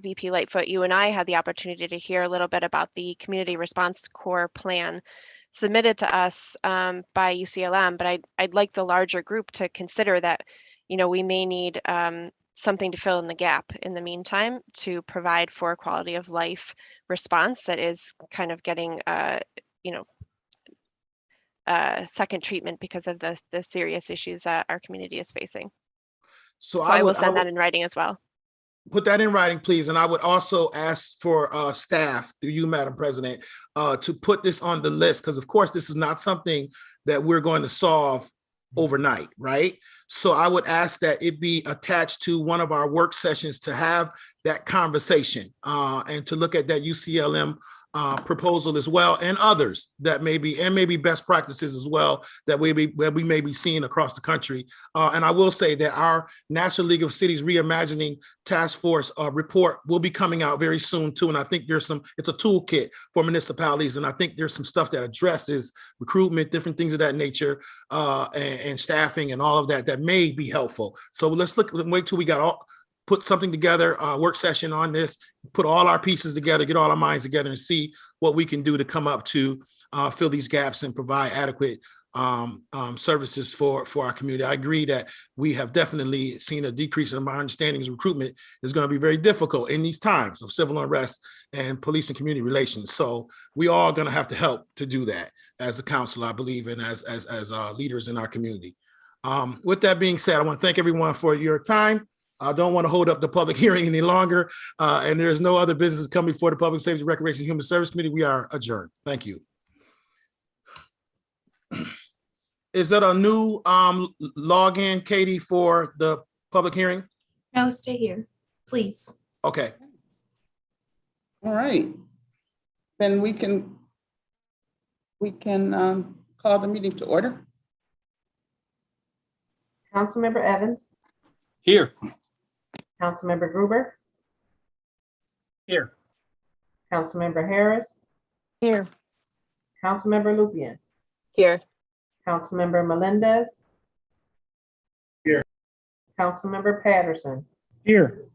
VP Lightfoot, you and I had the opportunity to hear a little bit about the Community Response Corps plan submitted to us by UCLM, but I'd like the larger group to consider that, we may need something to fill in the gap in the meantime to provide for a quality of life response that is kind of getting, second treatment because of the serious issues that our community is facing. So I will send that in writing as well. Put that in writing, please. And I would also ask for staff, through you, Madam President, to put this on the list, because of course, this is not something that we're going to solve overnight, right? So I would ask that it be attached to one of our work sessions to have that conversation and to look at that UCLM proposal as well, and others that maybe best practices as well that we may be seeing across the country. And I will say that our National League of Cities Reimagining Task Force report will be coming out very soon too. And I think it's a toolkit for municipalities. And I think there's some stuff that addresses recruitment, different things of that nature, and staffing and all of that may be helpful. So let's wait till we put something together, work session on this, put all our pieces together, get all our minds together and see what we can do to come up to fill these gaps and provide adequate services for our community. I agree that we have definitely seen a decrease in my understanding is recruitment is going to be very difficult in these times of civil unrest and police and community relations. So we are going to have to help to do that as a council, I believe, and as leaders in our community. With that being said, I want to thank everyone for your time. I don't want to hold up the public hearing any longer, and there's no other business coming before the Public Safety, Recreation, and Human Service Committee. We are adjourned. Thank you. Is that a new login, Katie, for the public hearing? No, stay here, please. Okay. All right. Then we can call the meeting to order. Councilmember Evans, Here. Councilmember Gruber, Here. Councilmember Harris, Here. Councilmember Lupien, Here. Councilmember Melendez. Here. Councilmember Patterson, Here.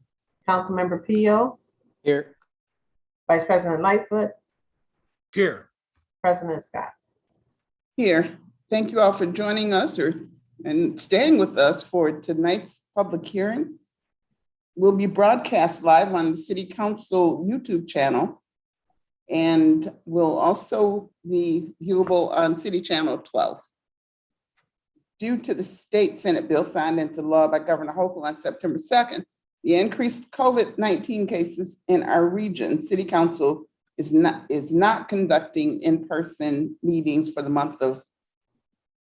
Councilmember Pio, Here. Vice President Lightfoot, Here. President Scott. Here. Thank you all for joining us and staying with us for tonight's public hearing. Will be broadcast live on the City Council YouTube channel and will also be viewable on City Channel 12. Due to the state Senate bill signed into law by Governor Hochul on September 2nd, the increased COVID-19 cases in our region, City Council is not conducting in-person meetings for the month of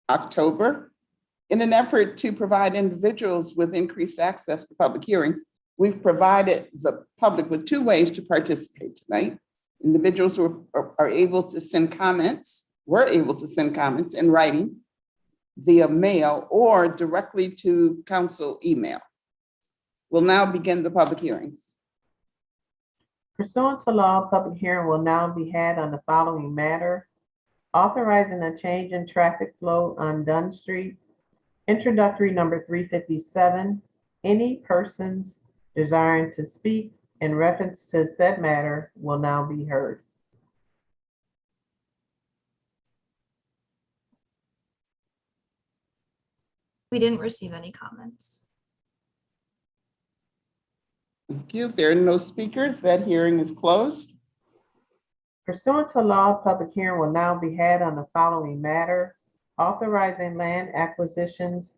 October. In an effort to provide individuals with increased access to public hearings, we've provided the public with two ways to participate tonight. Individuals who are able to send comments, were able to send comments in writing via mail or directly to council email. We'll now begin the public hearings. Pursuant to law, public hearing will now be had on the following matter: authorizing a change in traffic flow on Dunn Street. Introductory number 357. Any persons desiring to speak in reference to said matter will now be heard. We didn't receive any comments. Thank you. If there are no speakers, that hearing is closed. Pursuant to law, public hearing will now be had on the following matter: authorizing land acquisitions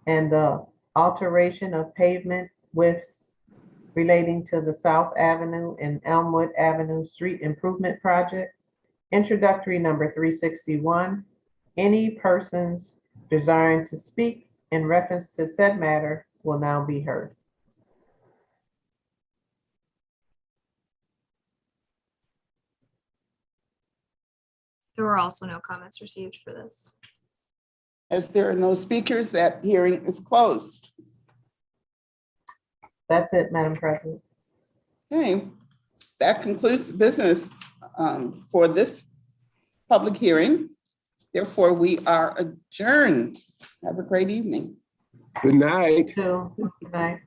and the alteration of pavement widths relating to the South Avenue and Elmwood Avenue Street Improvement Project. Introductory number 361. Any persons desiring to speak in reference to said matter will now be heard. There were also no comments received for this. As there are no speakers, that hearing is closed. That's it, Madam President. Okay, that concludes the business for this public hearing. Therefore, we are adjourned. Have a great evening. Good night. Good night.